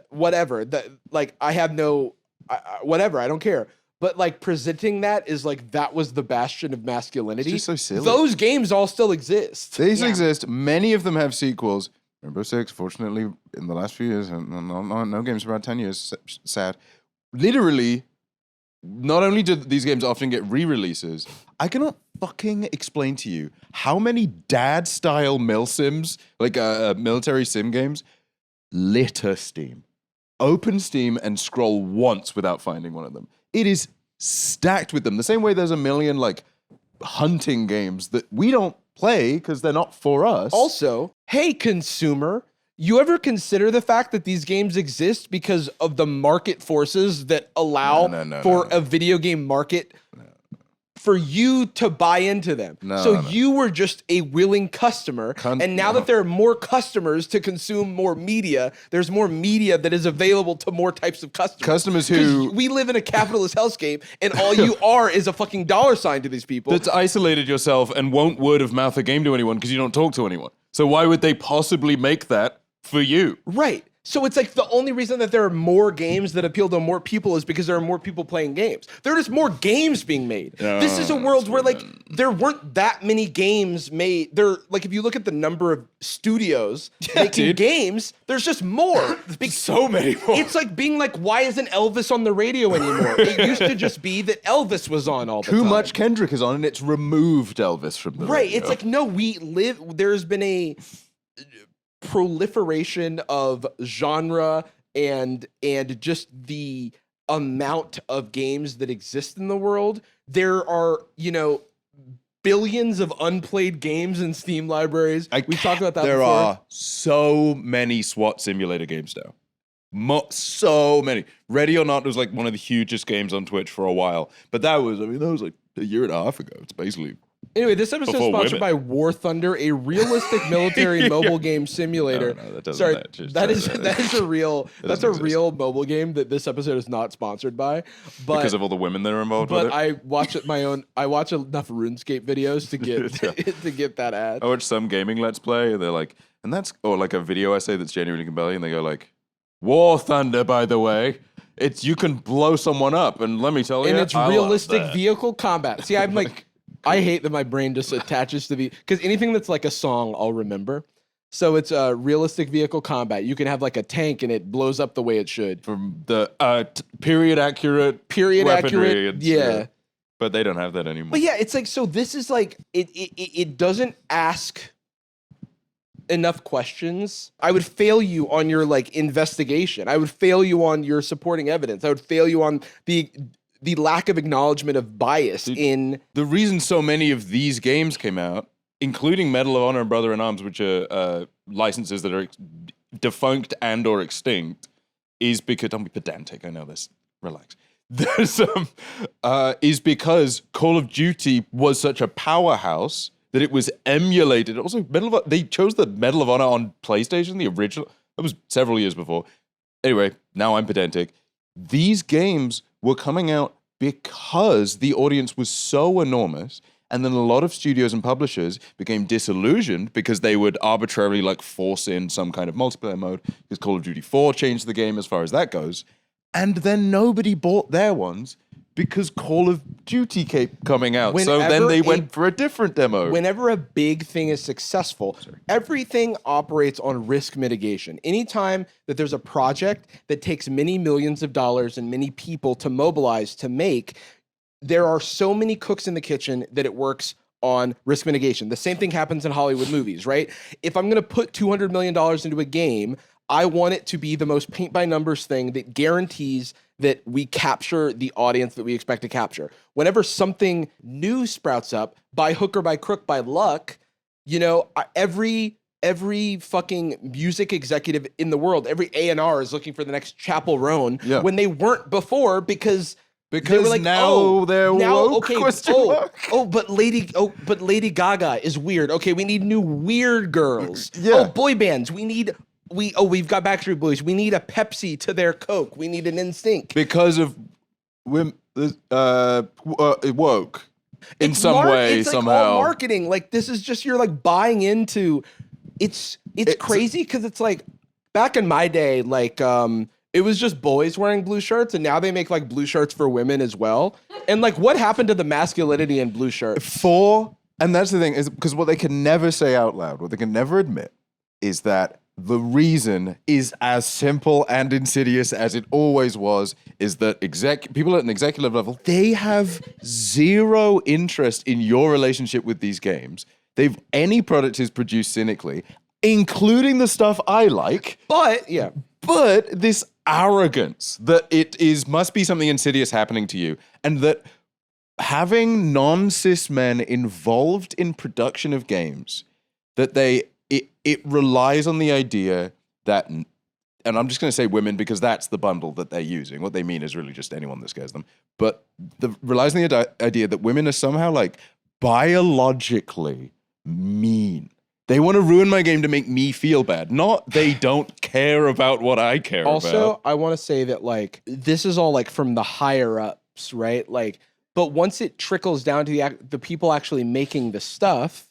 whatever. That like I have no, whatever. I don't care. But like presenting that is like that was the bastion of masculinity. It's just so silly. Those games all still exist. These exist. Many of them have sequels. Rainbow Six, fortunately, in the last few years, no games for about 10 years. Sad. Literally, not only do these games often get re-releases, I cannot fucking explain to you how many dad-style milsims, like military sim games, litter Steam. Open Steam and scroll once without finding one of them. It is stacked with them. The same way there's a million like hunting games that we don't play because they're not for us. Also, hey consumer, you ever consider the fact that these games exist because of the market forces that allow for a video game market for you to buy into them? You were just a willing customer, and now that there are more customers to consume more media, there's more media that is available to more types of customers. Customers who... We live in a capitalist hellscape, and all you are is a fucking dollar sign to these people. That's isolated yourself and won't word of mouth a game to anyone because you don't talk to anyone. So why would they possibly make that for you? Right. So it's like the only reason that there are more games that appeal to more people is because there are more people playing games. There are just more games being made. This is a world where like there weren't that many games made. There, like if you look at the number of studios making games, there's just more. So many more. It's like being like, why isn't Elvis on the radio anymore? It used to just be that Elvis was on all the time. Too much Kendrick is on, and it's removed Elvis from the radio. It's like, no, there's been a proliferation of genre and just the amount of games that exist in the world. There are, billions of unplayed games in Steam libraries. We talked about that There before. are so many SWAT simulator games now. So many. Ready or Not was like one of the hugest games on Twitch for a while. But that was like a year and a half ago. It's basically... Anyway, this episode is Before sponsored by women. War Thunder, a realistic military mobile game simulator. No, that doesn't. Sorry, that that's a real exist. mobile game that this episode is not sponsored by. But because of all the women that are involved with but it. I watch I watch enough RuneScape videos to get to get that ad. I watch some gaming Let's Play, and they're like, or like a video essay that's genuinely compelling, and they go like, War Thunder, by the way. You can blow someone up, and let me tell you, And it's I love realistic that. vehicle combat. See, I'm like, I hate that my brain just attaches to because anything that's like a song, I'll remember. So it's realistic vehicle combat. You can have like a tank and it blows up the way it should. From the period accurate weaponry, yeah. But they don't have that anymore. But yeah, it's like, so this is like, it doesn't ask enough questions. I would fail you on your like investigation. I would fail you on your supporting evidence. I would fail you on the lack of acknowledgement of bias in... The reason so many of these games came out, including Medal of Honor and Brother in Arms, which are licenses that are defunct and or extinct, is because... Don't be pedantic, I know this. Relax. Is because Call of Duty was such a powerhouse that it was emulated. Also, they chose the Medal of Honor on PlayStation, the original. That was several years before. Anyway, now I'm pedantic. These games were coming out because the audience was so enormous, and then a lot of studios and publishers became disillusioned because they would arbitrarily like force in some kind of multiplayer mode, because Call of Duty 4 changed the game as far as that goes, and then nobody bought their ones because Call of Duty kept coming out. So then they went for a different demo. Whenever a big thing is successful, everything operates on risk mitigation. Anytime that there's a project that takes many millions of dollars and many people to mobilize to make, there are so many cooks in the kitchen that it works on risk mitigation. The same thing happens in Hollywood movies, right? If I'm going to put $200 million into a game, I want it to be the most paint by numbers thing that guarantees that we capture the audience that we expect to capture. Whenever something new sprouts up, by hook or by crook, by luck, every fucking music executive in the world, every A&R is looking for the next Chappell Roan when they weren't before because they were like, they're woke, but Lady Gaga is weird. Okay, we need new weird girls. Boy bands. We've got Backstreet Boys. We need a Pepsi to their Coke. We need an NSYNC. Because of woke in some way, it's somehow. Like all marketing. Like this is just, you're like buying into. It's crazy because it's like back in my day, like it was just boys wearing blue shirts, and now they make like blue shirts for women as well. And like, what happened to the masculinity in blue shirts? And that's the thing, is because what they can never say out loud, what they can never admit, is that the reason is as simple and insidious as it always was, is that people at an executive level, they have zero interest in your relationship with these games. Any product is produced cynically, including the stuff I like. But this arrogance that must be something insidious happening to you, and that having non-cis men involved in production of games, that it relies on the idea that, and I'm just going to say women because that's the bundle that they're using. What they mean is really just anyone that scares them. But relies on the idea that women are somehow like biologically mean. They want to ruin my game to make me feel bad. Not they don't care about what I care about. Also, I want to say that like this is all like from the higher ups, right? Like, but once it trickles down to the people actually making the stuff,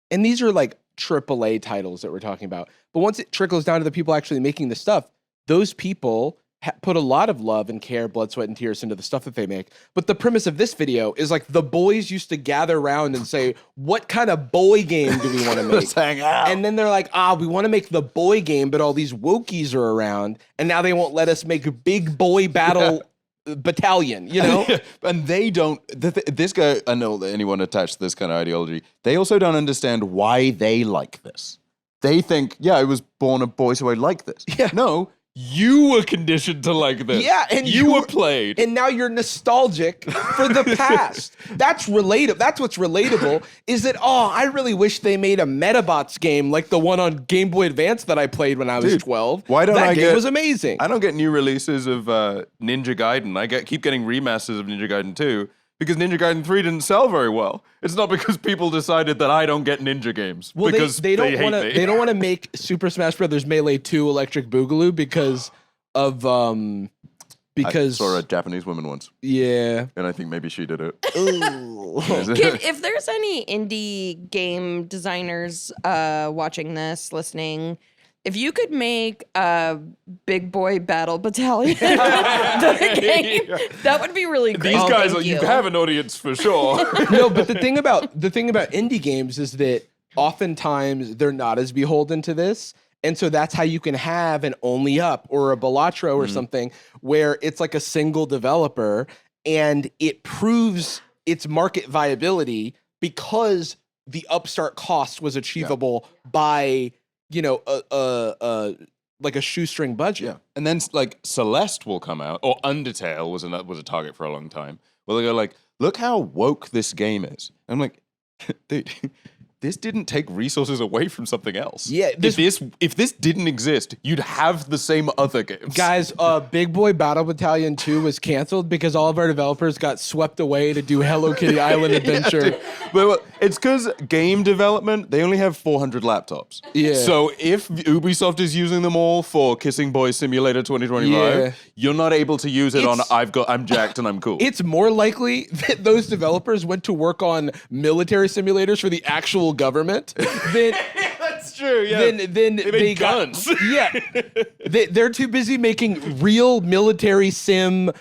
and these are like AAA titles that we're talking about, but once it trickles down to the people actually making the stuff, those people put a lot of love and care, blood, sweat, and tears into the stuff that they make. But the premise of this video is like the boys used to gather around and say, what kind of boy game do we want to make? Let's hang out. And then they're like, we want to make the boy game, but all these wokies are around, and now they won't let us make a big boy battle battalion, you know? And they don't, this guy, I know that anyone attached to this kind of ideology, they also don't understand why they like this. They think, I was born a boy, so I like this. Yeah. No, you were conditioned to like this. Yeah, and you were played. And now you're nostalgic for the past. That's relatable. That's what's relatable, is that, I really wish they made a Metabots game like the one on Game Boy Advance that I played when I was 12. Why don't that game was amazing. I don't get new releases of Ninja Gaiden. I keep getting remasters of Ninja Gaiden 2 because Ninja Gaiden 3 didn't sell very well. It's not because people decided that I don't get ninja games. Well, because they don't hate want to. me. They don't want to make Super Smash Brothers Melee 2 Electric Boogaloo because of I because saw a Japanese woman once, yeah. and I think maybe she did it. If there's any indie game designers watching this, listening, if you could make a Big Boy Battle Battalion the game, that would be really great. These guys, Thank you have an audience for sure. No, but the thing about indie games is that oftentimes they're not as beholden to this. And so that's how you can have an Only Up or a Balatro or something where it's like a single developer and it proves its market viability because the upstart cost was achievable by, like a shoestring budget. Yeah. And then like Celeste will come out, or Undertale was a target for a long time. Where they go like, look how woke this game is. And I'm like, dude, this didn't take resources away from something else. Yeah, if this didn't exist, you'd have the same other games. Guys, Big Boy Battle Battalion 2 was canceled because all of our developers got swept away to do Hello Kitty Island Adventure. But it's because game development, they only have 400 laptops. Yeah. So if Ubisoft is using them all for Kissing Boys Simulator 2025, you're not able to use it on I'm jacked and I'm cool. It's more likely that those developers went to work on military simulators for the actual government than That's true, yeah. Then they got guns. Yeah. They're too busy making real military sim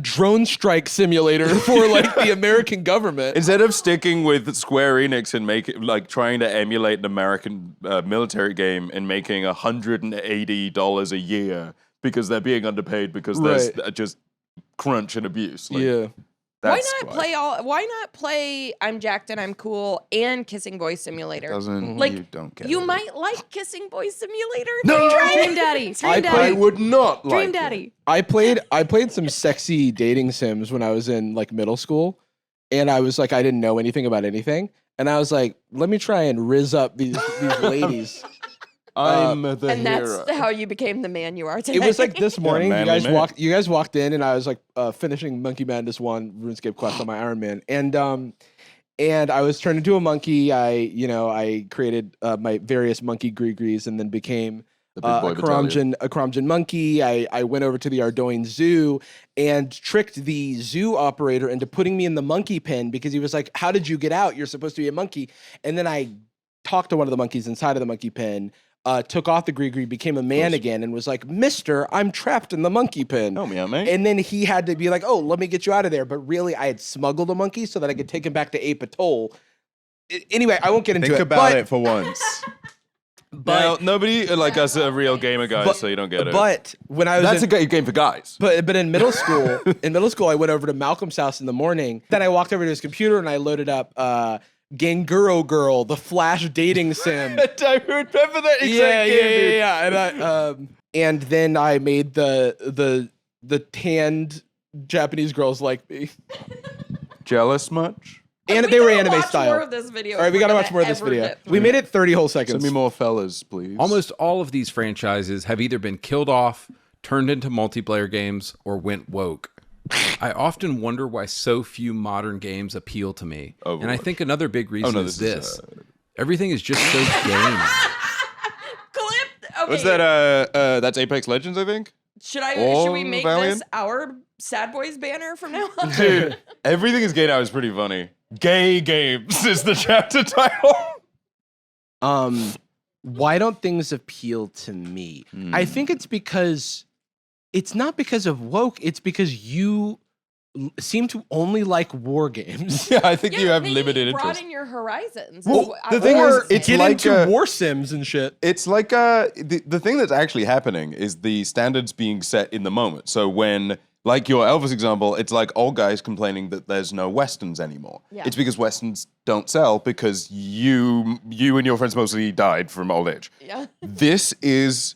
drone strike simulator for like the American government. Instead of sticking with Square Enix and trying to emulate an American military game and making $180 a year because they're being underpaid because there's just crunch and abuse. Why not play I'm Jacked and I'm Cool and Kissing Boys Simulator? You don't get You it. might like Kissing Boys Simulator. No! Dream Daddy. I would not like Dream it. Daddy. I played some sexy dating sims when I was in like middle school, and I was like, I didn't know anything about anything, and I was like, let me try and rizz up these ladies. I'm the And hero. that's how you became the man you are today. It was like this morning. You manly man. guys walked in, and I was like finishing Monkey Madness 1 RuneScape quest on my Iron Man, and I was turned into a monkey. I created my various monkey gree-grees, and then became The Big Boy a Battalion. Karamjan monkey. I went over to the Ardoin Zoo and tricked the zoo operator into putting me in the monkey pen because he was like, "How did you get out? You're supposed to be a monkey." And then I talked to one of the monkeys inside of the monkey pen. Took off the gree-gree, became a man again, and was like, "Mister, I'm trapped in the monkey pen." Help me out, mate. And then he had to be like, "Oh, let me get you out of there." But really, I had smuggled a monkey so that I could take him back to Ape Atoll. Anyway, I won't get into Think it. about it for once. But nobody like us are real gamer guys, so you don't get it. But when I was That's a game for guys. But in middle school, I went over to Malcolm's house in the morning. Then I walked over to his computer and I loaded up Ganguro Girl, the Flash dating sim. I remember that exact game. Yeah. And then I made the tanned Japanese girls like me. Jealous much? And We they were gotta anime watch style. More of this video. All right, we if gotta we're watch more of this gonna video. ever get We made it 30 whole seconds. Send me more fellas, please. Almost all of these franchises have either been killed off, turned into multiplayer games, or went woke. I often wonder why so few modern games appeal to me. Overwatch. And I think another big reason is this is, everything is just so game. Clip. Okay. What's that? That's Apex Legends, I think. Should Or we make Valiant? this our Sad Boys banner from now on? Dude, everything is gay now is pretty funny. Gay games is the chapter title. why don't things appeal to me? I think it's because it's not because of woke. It's because you seem to only like war games. Yeah, I think you have maybe limited interest. broaden your horizons. Well, I- the thing Or is, it's get like into war sims and shit. It's like the thing that's actually happening is the standards being set in the moment. So when, like your Elvis example, it's like old guys complaining that there's no Westerns anymore. Yeah. It's because Westerns don't sell because you and your friends mostly died from old age. yeah. This is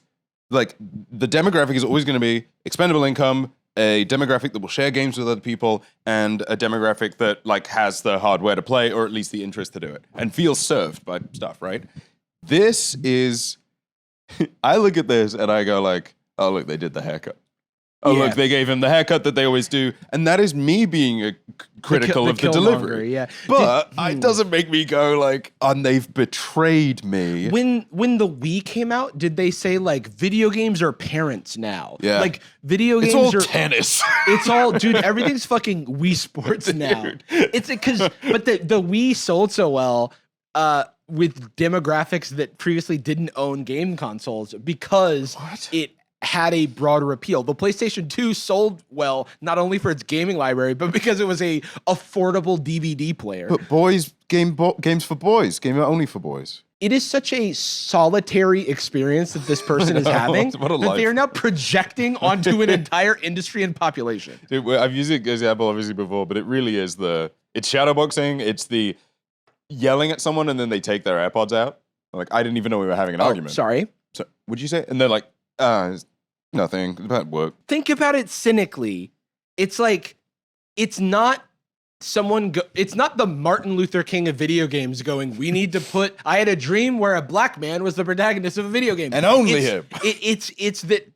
like the demographic is always going to be expendable income, a demographic that will share games with other people, and a demographic that like has the hardware to play or at least the interest to do it and feels served by stuff, right? This is I look at this and I go like, oh look, they did the haircut. Oh Yeah. look, they gave him the haircut that they always do, and that is me being critical of the Killmonger, delivery. yeah. But it doesn't make me go like, and they've betrayed me. When the Wii came out, did they say like video games are parents now? Yeah. Like video games It's all are tennis. It's all, dude. Everything's fucking Wii Sports now. It's because, but the Wii sold so well with demographics that previously didn't own game consoles because it had a broader appeal. The PlayStation 2 sold well not only for its gaming library, but because it was a affordable DVD player. But games for boys, game only for boys. It is such a solitary experience that this person is having What a that life. they are now projecting onto an entire industry and population. Dude, I've used it as an example obviously before, but it really is it's shadowboxing. It's the yelling at someone and then they take their AirPods out. Like, I didn't even know we were having an argument. Sorry. So, what'd you say? And they're like, it's nothing. It's about work. Think about it cynically. It's like, it's not it's not the Martin Luther King of video games going, we need to put, I had a dream where a black man was the protagonist of a video game. And only him. It's that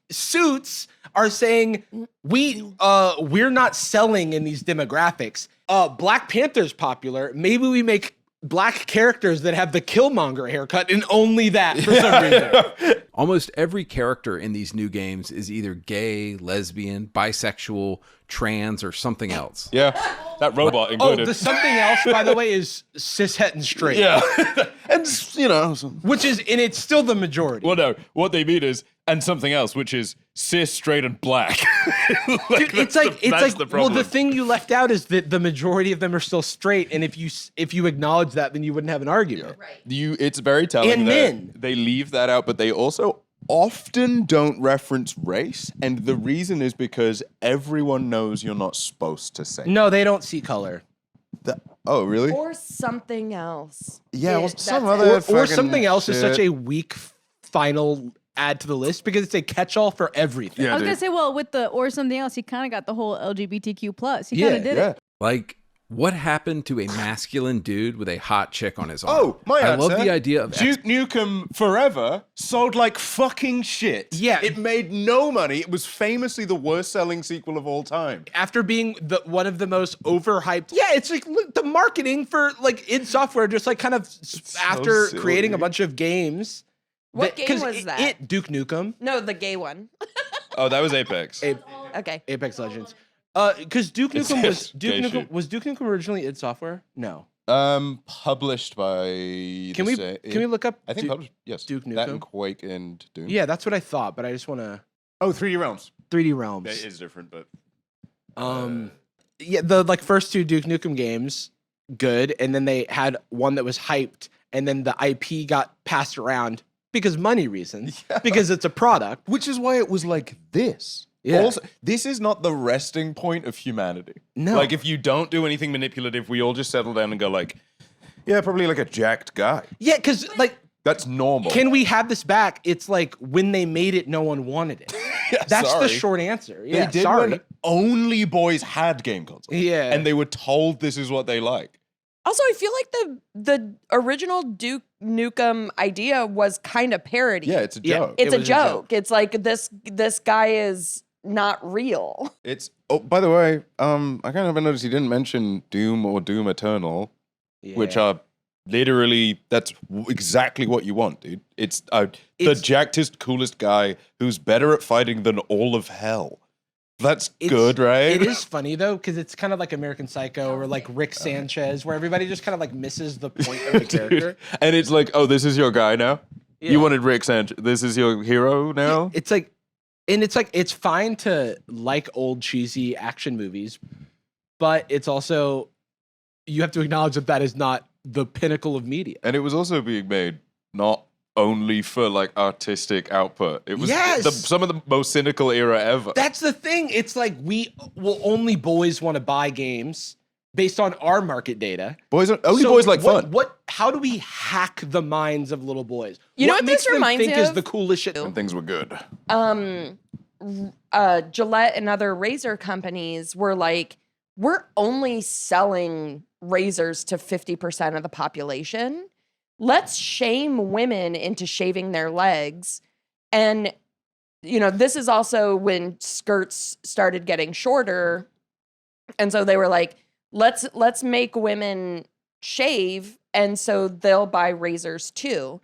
Suits are saying, we're not selling in these demographics. Black Panther's popular. Maybe we make black characters that have the Killmonger haircut and only that for some reason. Almost every character in these new games is either gay, lesbian, bisexual, trans, or something else. Yeah, that robot included. The something else, by the way, is cishet and straight. Yeah. And, Which is, and it's still the majority. well, no, what they mean is, and something else, which is cis, straight, and black. Dude, it's like well, the thing you left out is that the majority of them are still straight, and if you acknowledge that, then you wouldn't have an argument. Right. It's very telling And that men. they leave that out, but they also often don't reference race, and the reason is because everyone knows you're not supposed to say. No, they don't see color. Oh, really? Or something else. Yeah, well, That's some it. other Or fucking something else is such shit. a weak final add to the list because it's a catch-all for everything. Yeah, I was gonna dude. say, well, with the or something else, he kind of got the whole LGBTQ plus. He kind of did it. Like, what happened to a masculine dude with a hot chick on his arm? Oh, my I answer. love the idea of Duke Nukem Forever sold like fucking shit. Yeah. It made no money. It was famously the worst selling sequel of all time. After being one of the most overhyped, yeah, it's like look, the marketing for like id Software just like kind of after silly. creating a bunch of games. What game 'cause was that? It Duke Nukem, No, the gay one. Oh, that was Apex. Okay. Apex Legends. Because Duke It's Nukem gay shit. was Duke Nukem originally id Software? No. Published by. Can we look up? I think published. Yes. Duke That Nukem? and Quake and Doom. Yeah, that's what I thought, but I just want to Oh, 3D Realms. 3D Realms. That is different, but Yeah, the like first two Duke Nukem games, good, and then they had one that was hyped, and then the IP got passed around because money reasons, because it's a product. Which is why it was like this. Yeah. Also, this is not the resting point of humanity. No. Like, if you don't do anything manipulative, we all just settle down and go like, yeah, probably like a jacked guy. Yeah, because like, That's normal. can we have this back? It's like when they made it, no one wanted it. Yeah, That's sorry. the short answer. Yeah, They did sorry. when only boys had game consoles. Yeah. And they were told this is what they like. Also, I feel like the original Duke Nukem idea was kind of parody. Yeah, it's a Yeah. joke. It's It a was a joke. joke. It's like this guy is not real. It's by the way, I kind of noticed he didn't mention Doom or Doom Eternal, which are literally that's exactly what you want, dude. It's the It's- jackedest, coolest guy who's better at fighting than all of hell. That's good, right? It is funny though, because it's kind of like American Psycho or like Rick Sanchez, where everybody just kind of like misses the point of the character. And it's like, oh, this is your guy now? Yeah. You wanted Rick Sanchez. This is your hero now? It's like, and it's like, it's fine to like old cheesy action movies, but it's also, you have to acknowledge that that is not the pinnacle of media. And it was also being made not only for like artistic output. It was some of the most cynical era ever. That's the thing. It's like only boys want to buy games based on our market data. Boys like fun. How do we hack the minds of little boys? You know what makes this them reminds think me is of? the coolest shit? And things were good. Gillette and other razor companies were like, we're only selling razors to 50% of the population. Let's shame women into shaving their legs. And, you know, this is also when skirts started getting shorter. And so they were like, let's make women shave. And so they'll buy razors too.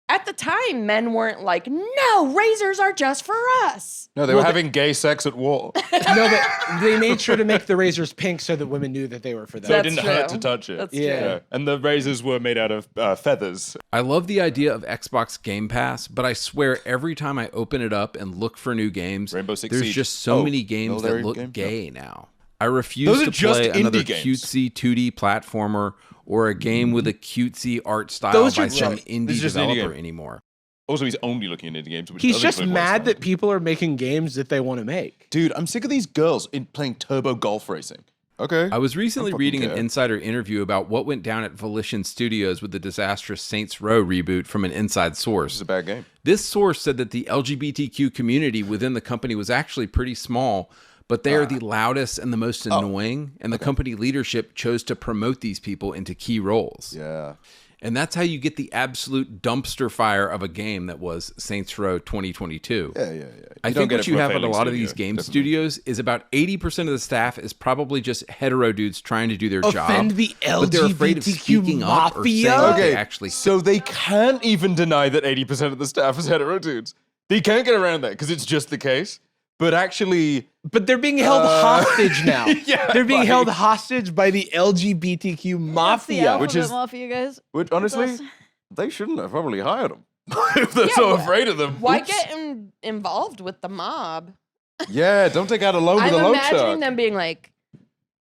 At the time, men weren't like, no, razors are just for us. No, they were having gay sex at war. No, but they made sure to make the razors pink so that women knew that they were for them. So it didn't hurt to touch it. That's Yeah. And the razors were made out of feathers. I love the idea of Xbox Game Pass, but I swear every time I open it up and look for new games, Rainbow Six there's Siege. just so many games that military look game? gay now. I refuse Those are to just play another indie games. cutesy 2D platformer or a game with a cutesy art style Those by are some just- this indie is just an indie developer game. anymore. Also, he's only looking at indie games. Which He's I think just is what mad it's that like. people are making games that they want to make. Dude, I'm sick of these girls playing turbo golf racing. Okay. I was recently fucking reading an care. insider interview about what went down at Volition Studios with the disastrous Saints Row reboot from an inside This source. is a bad game. This source said that the LGBTQ community within the company was actually pretty small, but they are the loudest and the most annoying, and the company leadership chose to promote these people into key roles. Yeah. And that's how you get the absolute dumpster fire of a game that was Saints Row 2022. Yeah. I don't think get what it you from a have at a failing lot of studio, these game definitely. studios is about 80% of the staff is probably just hetero dudes trying to do their job. Offend the but they're afraid of LGBTQ speaking up or saying mafia? what Okay, they actually so they can't even deny that 80% of the staff is hetero dudes. They can't get around that because it's just the case. But actually, But they're being held hostage now. Yeah, they're being like- held hostage by the LGBTQ That's the mafia. alphabet which is- mafia, guys. which honestly, they shouldn't have probably hired them. If they're so but afraid of them. Why Oops. get involved with the mob? Yeah, don't take out a loan with I'm a loan imagining shark. them being like,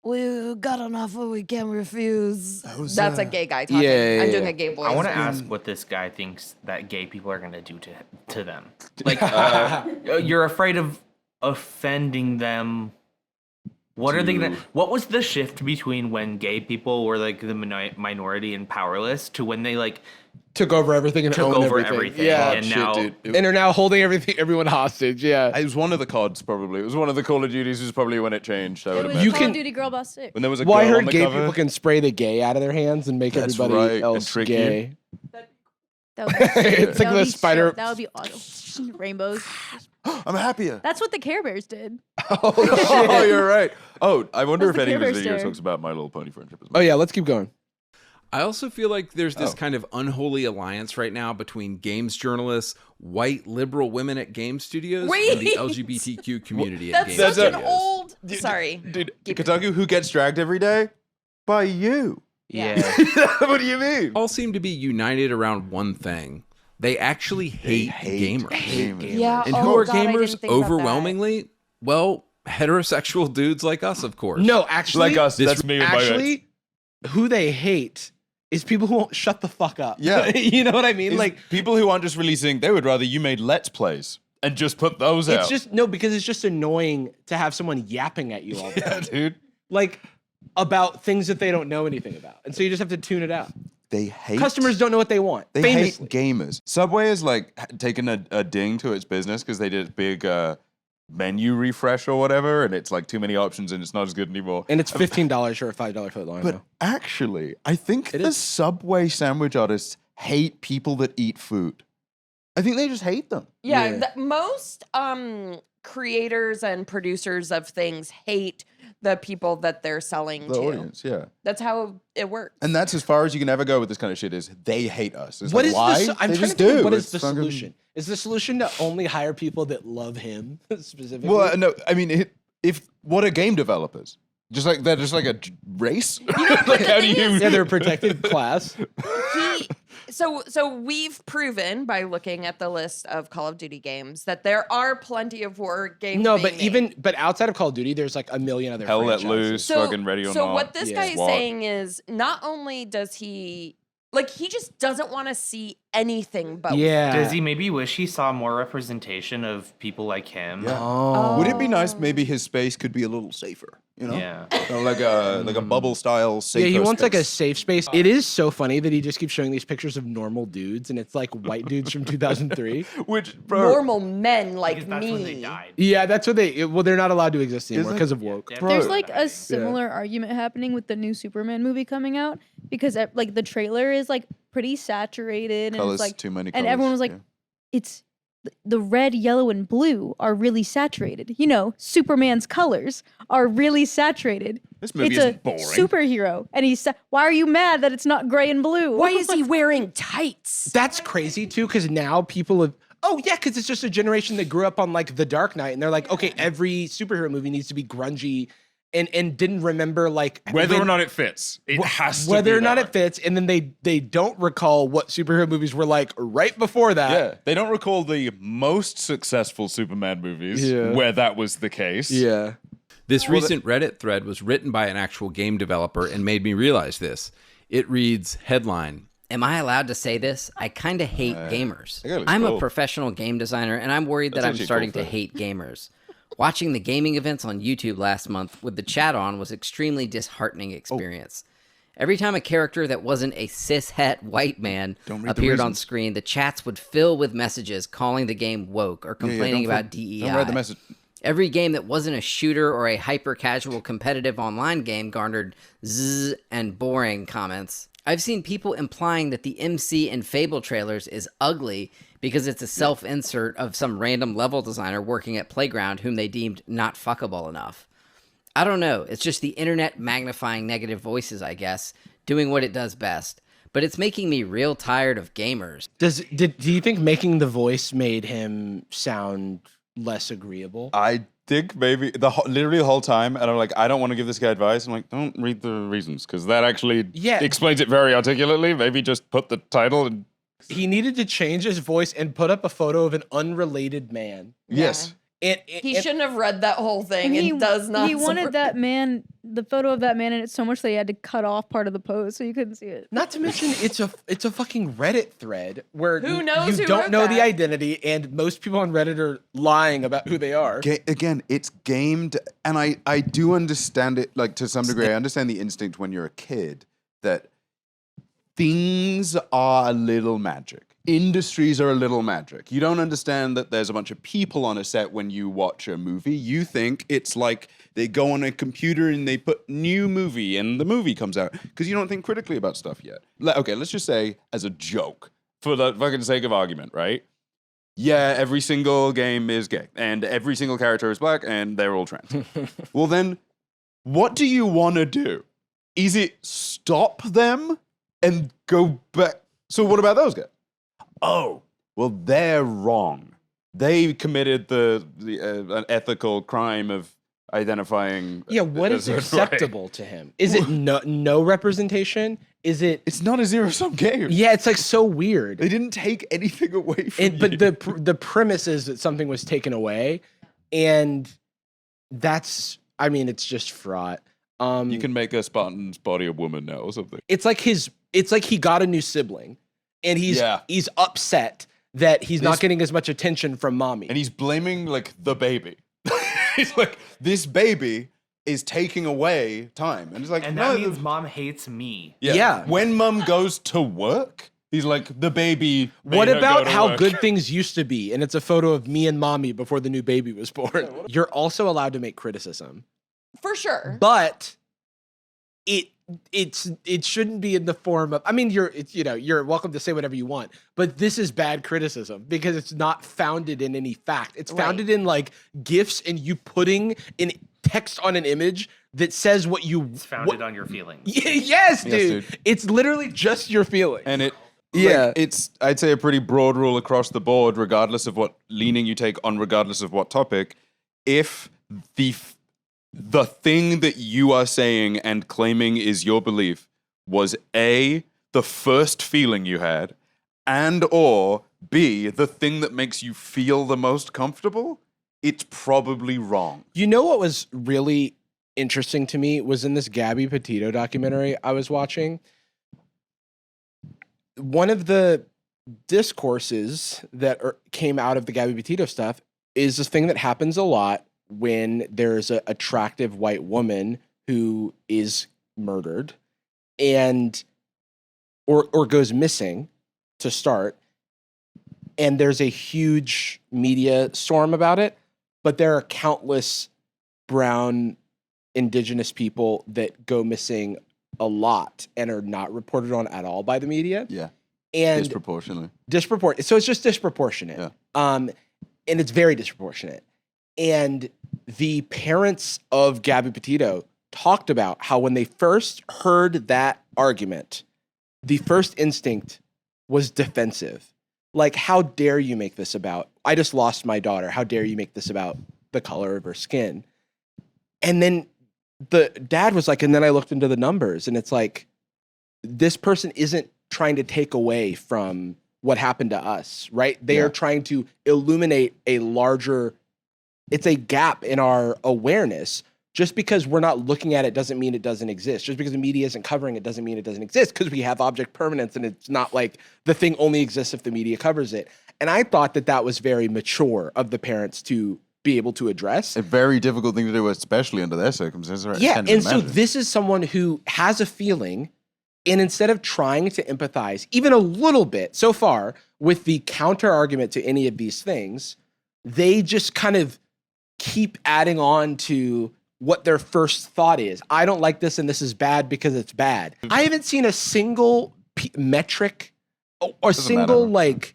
we got an offer we can't refuse. That's a gay guy talking. Yeah, I'm yeah, doing yeah. a gay voice. I want to ask what this guy thinks that gay people are going to do to them. Like, you're afraid of offending them. What are they gonna? What was the shift between when gay people were like the minority and powerless to when they like Took over everything and took owned over everything. everything? Yeah. and Shit, now dude. And are now holding everyone hostage. Yeah. It was one of the CODs, probably. It was one of the Call of Duties. Was probably when it changed. I It would was imagine. You Call can- of Duty Girl Boss 6. When there was a Well, I girl on heard the gay cover. people can spray the gay out of their hands and make That's everybody right, and else trick you. gay. That would be, It's that like would the be spider. So, that would be awesome. Rainbows. I'm happier. That's what the Care Bears did. Oh, you're right. Oh, I wonder That's if the any of his Care Bears videos stare. talks about My Little Pony friendship as Oh well. yeah, let's keep going. I also feel like there's this Oh. kind of unholy alliance right now between games journalists, white liberal women at game studios, and the Wait. LGBTQ community at That's game such an studios. old. Sorry. Dude, Kotaku, who gets dragged every day? By you. yeah. What do you mean? All seem to be united around one thing. They actually hate, gamers. Yeah. And oh who are God, I didn't gamers? think about that. Overwhelmingly, well, heterosexual dudes like us, of course. No, actually, Like us, This- that's me and my ex. actually, who they hate is people who won't shut the fuck up. Yeah. You know what I mean? Is Like, people who aren't just releasing, they would rather you made Let's Plays and just put those out. it's just no, because it's just annoying to have someone yapping at you all the yeah, time. dude. Like about things that they don't know anything about, and so you just have to tune it out. They hate Customers don't know what they want. They famously. hate gamers. Subway is like taking a ding to its business because they did a big menu refresh or whatever, and it's like too many options and it's not as good anymore. And it's $15 for a $5 foot long. But actually, I think It the is. Subway sandwich artists hate people that eat food. I think they just hate them. Yeah. Yeah. Most creators and producers of things hate the people that they're selling The to. audience, yeah. That's how it works. And that's as far as you can ever go with this kind of shit is they hate us. It's What like, is why? the? I'm they trying just to think do. of what is It's the fucking- solution? Is the solution to only hire people that love him specifically? Well, no, I mean, what are game developers? They're just like a race. Like how do you? Yeah, they're a protected class. So we've proven by looking at the list of Call of Duty games that there are plenty of war games. No, being but outside of Call of Duty, there's like a million other Hell Let franchises. Loose, fucking Ready or Not. So what this guy is SWAT. saying is not only does he just doesn't want to see anything but Yeah. Does he maybe wish he saw more representation of people like him? Yeah. Oh. Would it be nice? Maybe his space could be a little safer. You know, Yeah. like a bubble style safer. Yeah, he wants like a space. safe space. It is so funny that he just keeps showing these pictures of normal dudes, and it's like white dudes from 2003. Which bro, normal men like Because that's when they me. died. Yeah, that's what they're not allowed to exist anymore it? because of woke. Yeah, There's bro. like a similar argument happening with the new Superman movie coming out because like the trailer is like pretty saturated and colors, it's like too many. and colors, everyone was like, yeah. it's the red, yellow, and blue are really saturated. You know, Superman's colors are really saturated. This movie It's isn't a boring. superhero, and why are you mad that it's not gray and blue? Why is he wearing tights? That's crazy too, because now people have. Oh yeah, because it's just a generation that grew up on like The Dark Knight, and they're like, okay, every superhero movie needs to be grungy, and didn't remember like Whether when- or not it fits, it has to whether be or not that. it fits, and then they don't recall what superhero movies were like right before that. Yeah, they don't recall the most successful Superman movies Yeah. where that was the case. Yeah. This recent Reddit thread was written by an actual game developer and made me realize this. It reads, headline, Am I allowed to say this? I kind of hate gamers. that looks I'm cool. a professional game designer, and I'm worried That's that I'm actually a starting cool to thing. hate gamers. Watching the gaming events on YouTube last month with the chat on was extremely disheartening experience. Every time a character that wasn't a cis-het white man Don't read the appeared on reasons. screen, the chats would fill with messages calling the game woke or complaining about DEI. Don't read the message. Every game that wasn't a shooter or a hyper-casual competitive online game garnered zzz and boring comments. I've seen people implying that the MC in Fable trailers is ugly because it's a self-insert of some random level designer working at Playground whom they deemed not fuckable enough. I don't know, it's just the internet magnifying negative voices, I guess, doing what it does best. But it's making me real tired of gamers. Do you think making the voice made him sound less agreeable? I think maybe literally the whole time, and I'm like, I don't want to give this guy advice. I'm like, don't read the reasons because that actually explains it very articulately. Maybe just put the title and. He needed to change his voice and put up a photo of an unrelated man. Yes. He shouldn't have read that whole thing. And It does not. He wanted support- that man, the photo of that man in it so much that he had to cut off part of the pose so you couldn't see it. Not to mention, it's a fucking Reddit thread where Who knows you who don't wrote know the that? identity, and most people on Reddit are lying about who they are. Again, it's gamed, and I do understand it, like to some degree. I understand the instinct when you're a kid that things are a little magic. Industries are a little magic. You don't understand that there's a bunch of people on a set when you watch a movie. You think it's like they go on a computer and they put new movie and the movie comes out because you don't think critically about stuff yet. Okay, let's just say as a joke, for the fucking sake of argument, right? Yeah, every single game is gay and every single character is black and they're all trans. Well, then what do you want to do? Is it stop them and go back? So what about those guys? Oh, well, they're wrong. They committed an ethical crime of identifying. Yeah, what is acceptable to him? Is it no representation? Is it? It's not a zero-sum game. Yeah, it's like so weird. They didn't take anything away from But you. the premise is that something was taken away, and that's. I mean, it's just fraught. You can make a Spartan's body a woman now or something. It's like he got a new sibling, and he's upset that he's not getting as much attention from mommy. And he's blaming like the baby. He's like, this baby is taking away time. And it's like, And no, that means mom hates me. Yeah. When mom goes to work, he's like, the baby. What made her about go to how work. good things used to be? And it's a photo of me and mommy before the new baby was born. You're also allowed to make criticism, for sure. but it shouldn't be in the form of. I mean, you're welcome to say whatever you want, but this is bad criticism because it's not founded in any fact. It's founded in like gifs and you putting in text on an image that says what you. It's founded on your feelings. Yes, dude. It's literally just your feeling. And it. Yeah. Like, it's, I'd say, a pretty broad rule across the board, regardless of what leaning you take on, regardless of what topic. If the the thing that you are saying and claiming is your belief was A, the first feeling you had, and or B, the thing that makes you feel the most comfortable, it's probably wrong. You know what was really interesting to me was in this Gabby Petito documentary I was watching. One of the discourses that came out of the Gabby Petito stuff is this thing that happens a lot when there's an attractive white woman who is murdered and or goes missing to start, and there's a huge media storm about it, but there are countless brown indigenous people that go missing a lot and are not reported on at all by the media. Yeah. And Disproportionately. So it's just disproportionate. Yeah. And it's very disproportionate. And the parents of Gabby Petito talked about how when they first heard that argument, the first instinct was defensive. Like, how dare you make this about, I just lost my daughter. How dare you make this about the color of her skin? And then the dad was like, and then I looked into the numbers, and it's like, this person isn't trying to take away from what happened to us, right? They are trying to illuminate a larger, it's a gap in our awareness. Just because we're not looking at it doesn't mean it doesn't exist. Just because the media isn't covering it doesn't mean it doesn't exist, because we have object permanence, and it's not like the thing only exists if the media covers it. And I thought that that was very mature of the parents to be able to address. A very difficult thing to do, especially under their circumstances. Right? Yeah, and so this is someone who has a feeling, and instead of trying to empathize even a little bit so far with the counter argument to any of these things, they just kind of keep adding on to what their first thought is. I don't like this, and this is bad because it's bad. I haven't seen a single metric or single like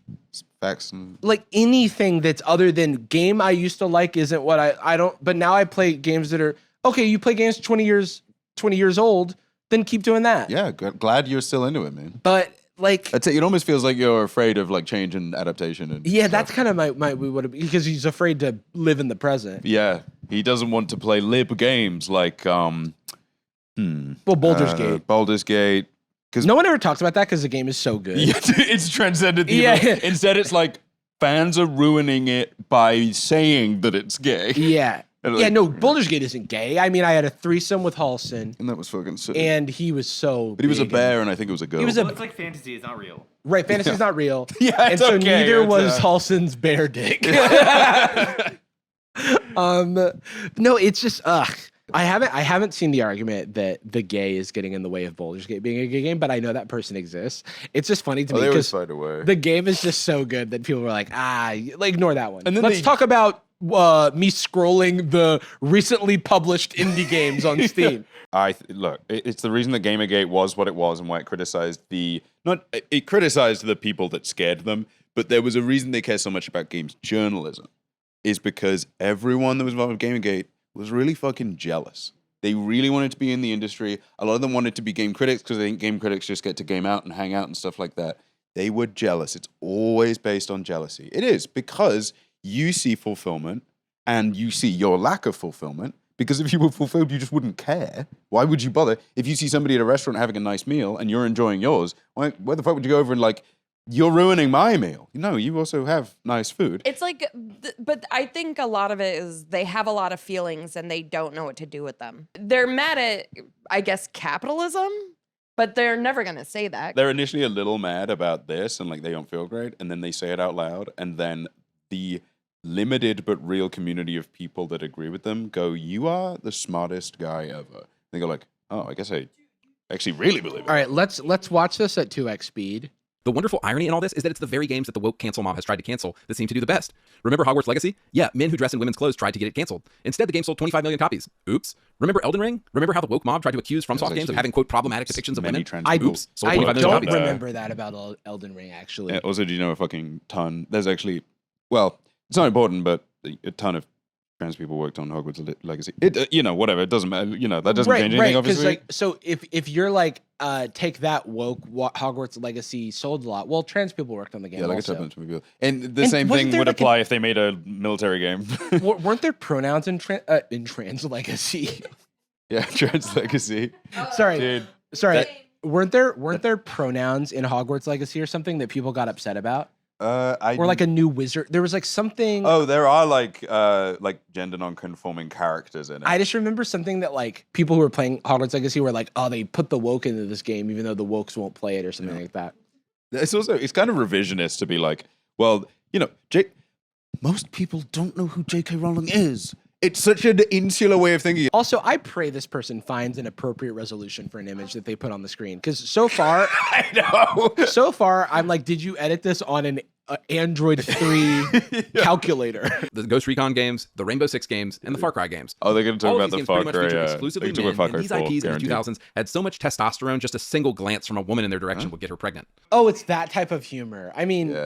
facts and like anything that's other than game I used to like isn't what I don't. But now I play games that are okay. You play games 20 years old, then keep doing that. Yeah, glad you're still into it, man. But like, I'd say it almost feels like you're afraid of like change and adaptation. And yeah, that's kind of my because he's afraid to live in the present. Yeah, he doesn't want to play lib games like Well, Baldur's Gate. Baldur's Gate. Because no one ever talks about that because the game is so good. Yeah, it's transcended the event. Instead, it's like fans are ruining it by saying that it's gay. Yeah. And Yeah, like- no, Baldur's Gate isn't gay. I mean, I had a threesome with Halson, and that was fucking sick. and he was so. But he was a big bear, and I think it was a girl. He was Well, it's like fantasy. It's not real. Right, fantasy's not real. Yeah, and it's so okay. neither It's, was Halson's bear dick. No, it's just I haven't seen the argument that the gay is getting in the way of Baldur's Gate being a gay game, but I know that person exists. It's just funny to me they always because find a way. the game is just so good that people were like, like ignore that one. And then Let's they- talk about me scrolling the recently published indie games on Steam. Look, it's the reason that Gamergate was what it was and why it criticized it criticized the people that scared them, but there was a reason they care so much about games journalism, is because everyone that was involved with Gamergate was really fucking jealous. They really wanted to be in the industry. A lot of them wanted to be game critics because they think game critics just get to game out and hang out and stuff like that. They were jealous. It's always based on jealousy. It is, because you see fulfillment and you see your lack of fulfillment. Because if you were fulfilled, you just wouldn't care. Why would you bother? If you see somebody at a restaurant having a nice meal and you're enjoying yours, where the fuck would you go over and like, you're ruining my meal? No, you also have nice food. It's like, but I think a lot of it is they have a lot of feelings and they don't know what to do with them. They're mad at, I guess, capitalism, but they're never going to say that. They're initially a little mad about this and like they don't feel great, and then they say it out loud, and then the limited but real community of people that agree with them go, "You are the smartest guy ever." They go like, "Oh, I guess I actually really believe it." All right, let's watch this at 2x speed. The wonderful irony in all this is that it's the very games that the woke cancel mob has tried to cancel that seem to do the best. Remember Hogwarts Legacy? Yeah, men who dress in women's clothes tried to get it canceled. Instead, the game sold 25 million copies. Oops. Remember Elden Ring? Remember how the woke mob tried to accuse FromSoft games of having, quote, problematic depictions of women? Oops. Sold I 25 million don't copies. remember that about Elden Ring, actually. Yeah, also, do you know a fucking ton? There's actually, well, it's not important, but a ton of trans people worked on Hogwarts Legacy. Whatever. It doesn't matter. That doesn't change anything, obviously. Like, so if you're like, take that woke Hogwarts Legacy sold a lot. Well, trans people worked on the game. Yeah, like also. a trans people. And the same thing would apply if they made a military game. Weren't there pronouns in trans Legacy? Yeah, trans Legacy. Sorry, Dude, sorry. Weren't there pronouns in Hogwarts Legacy or something that people got upset about? Or like a new wizard. There was like something. Oh, there are like gender non-conforming characters in it. I just remember something that like people who were playing Hogwarts Legacy were like, oh, they put the woke into this game, even though the wokes won't play it or something like that. It's kind of revisionist to be like, well, most people don't know who J.K. Rowling is. It's such an insular way of thinking. Also, I pray this person finds an appropriate resolution for an image that they put on the screen. Because so far, I know. So far, I'm like, did you edit this on an Android 3 calculator? The Ghost Recon games, the Rainbow Six games, and the Far Cry games. Oh, they're going to talk All about of these the games Far pretty much Cry. feature exclusively They talk men, about and these Far Cry 4, IPs in the guaranteed. 2000s had so much testosterone, just a single glance from a woman in their direction would get her pregnant. Oh, it's that type of humor. I mean,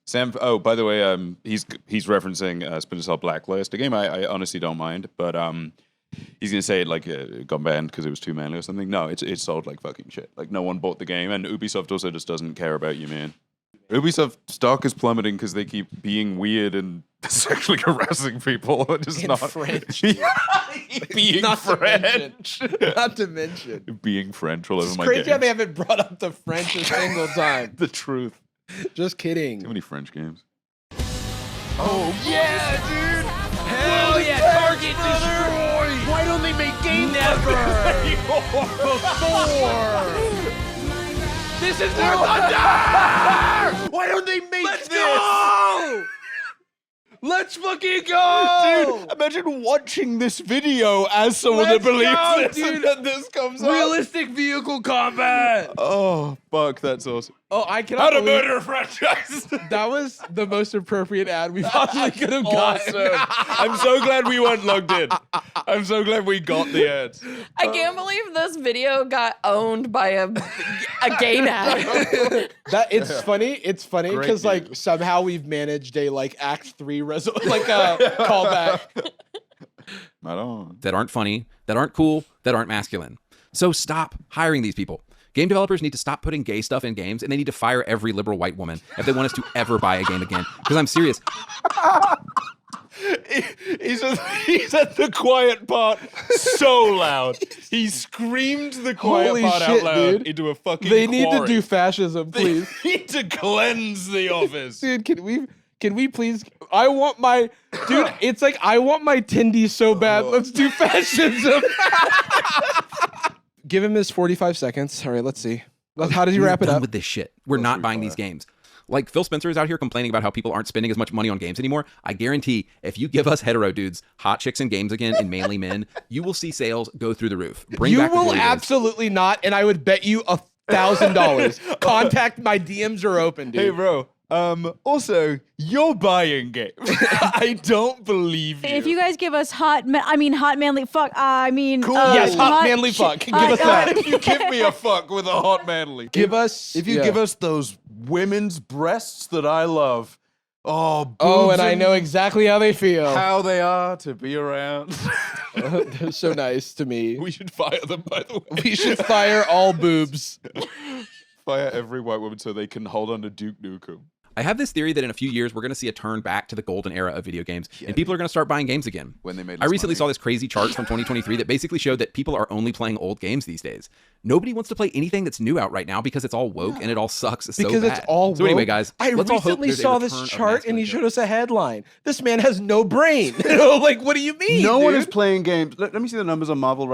Sam. Oh, by the way, he's referencing Splinter Cell Blacklist, a game I honestly don't mind, but he's gonna say it like it got banned because it was too manly or something. No, it's sold like fucking shit. Like no one bought the game, and Ubisoft also just doesn't care about you, man. Ubisoft stock is plummeting because they keep being weird and sexually harassing people. Just not French. being Not to French. not to mention. Being French all over It's my crazy how games. they haven't brought up the French a single time. The truth. Just kidding. Too many French games. Oh, yeah, dude. Hell yeah. Target destroyed. Why don't they make games before? This is their thunder! Why don't they make this? Go! Let's fucking go! Dude, imagine watching this video as someone that believes this and then this comes up. Realistic vehicle combat! Oh, fuck, that's awesome. Oh, I cannot How to believe murder a franchise! that was the most appropriate ad we possibly could have gotten. Awesome. I'm so glad we weren't logged in. I'm so glad we got the ads. I can't believe this video got owned by a gay ad. That it's funny. It's funny Great because like somehow we've managed a like Act 3 callback. Right on. That aren't funny, that aren't cool, that aren't masculine. So stop hiring these people. Game developers need to stop putting gay stuff in games, and they need to fire every liberal white woman if they want us to ever buy a game again. Because I'm serious. He's at the quiet part so loud. He screamed the quiet Holy part shit, out loud dude. into a fucking They need to quarry. do fascism, please. They need to cleanse the office. Dude, can we please? I want my dude. It's like I want my Tindy so bad. Let's do fascism. Give him his 45 seconds. All right, let's see. How did he We're wrap it done up? with this shit. We're not buying these games. Like Phil Spencer is out here complaining about how people aren't spending as much money on games anymore. I guarantee if you give us hetero dudes hot chicks in games again and manly men, you will see sales go through the roof. Bring You back the will glory days. absolutely not, and I would bet you $1,000. Contact, my DMs are open, dude. Hey, bro. Also, you're buying games. I don't believe you. If you guys give us hot manly fuck. Cool. Yes, hot manly fuck. Give us that. If you give me a fuck with a hot manly. Give us. If you give us those women's breasts that I love. Oh, boobs Oh, and I know exactly how they feel. how they are to be around. They're so nice to me. We should fire them, by the way. We should fire all boobs. Fire every white woman so they can hold on to Duke Nukem. I have this theory that in a few years, we're going to see a turn back to the golden era of video games, and people are going to start buying games again. When they made I less recently money. saw this crazy chart from 2023 that basically showed that people are only playing old games these days. Nobody wants to play anything that's new out right now because it's all woke and it all sucks so Because bad. it's all So anyway, woke. guys, I let's all hope recently there's a saw this return of chart and he masculine showed us a headline. This man has no brain. Like, what do you mean? No one dude? is playing games. Let me see the numbers on Marvel.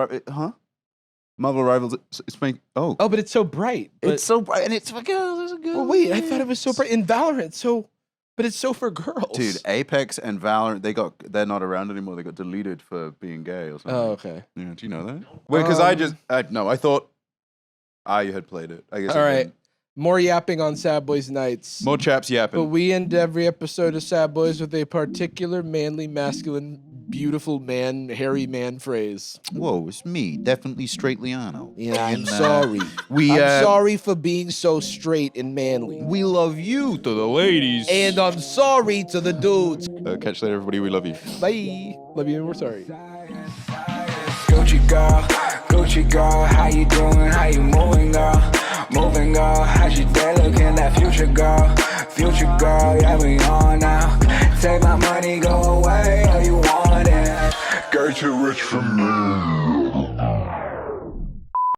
Marvel Rivals. It's playing. Oh, Oh, but it's so bright. it's so bright and it's fucking. There's a good. Well, wait, I thought it was so bright in Valorant. But it's so for girls. Dude, Apex and Valorant, they're not around anymore. They got deleted for being gay or something. Oh, okay. Yeah, do you know that? Wait, because I thought I had played it. I guess. All I right. didn't. More yapping on Sad Boys Nights. More chaps yapping. But we end every episode of Sad Boys with a particular manly, masculine, beautiful man, hairy man phrase. Whoa, it's me, definitely straight Liano. Yeah, I'm And, sorry. I'm sorry for being so straight and manly. We love you to the ladies. And I'm sorry to the dudes. Catch you later, everybody. We love you. Bye. Love you and we're sorry. Gucci girl, how you doing? How you moving, girl? Moving, girl. How's your day looking? That future girl, yeah, we on now. Take my money, go away, all you want it. Girl, too rich for me.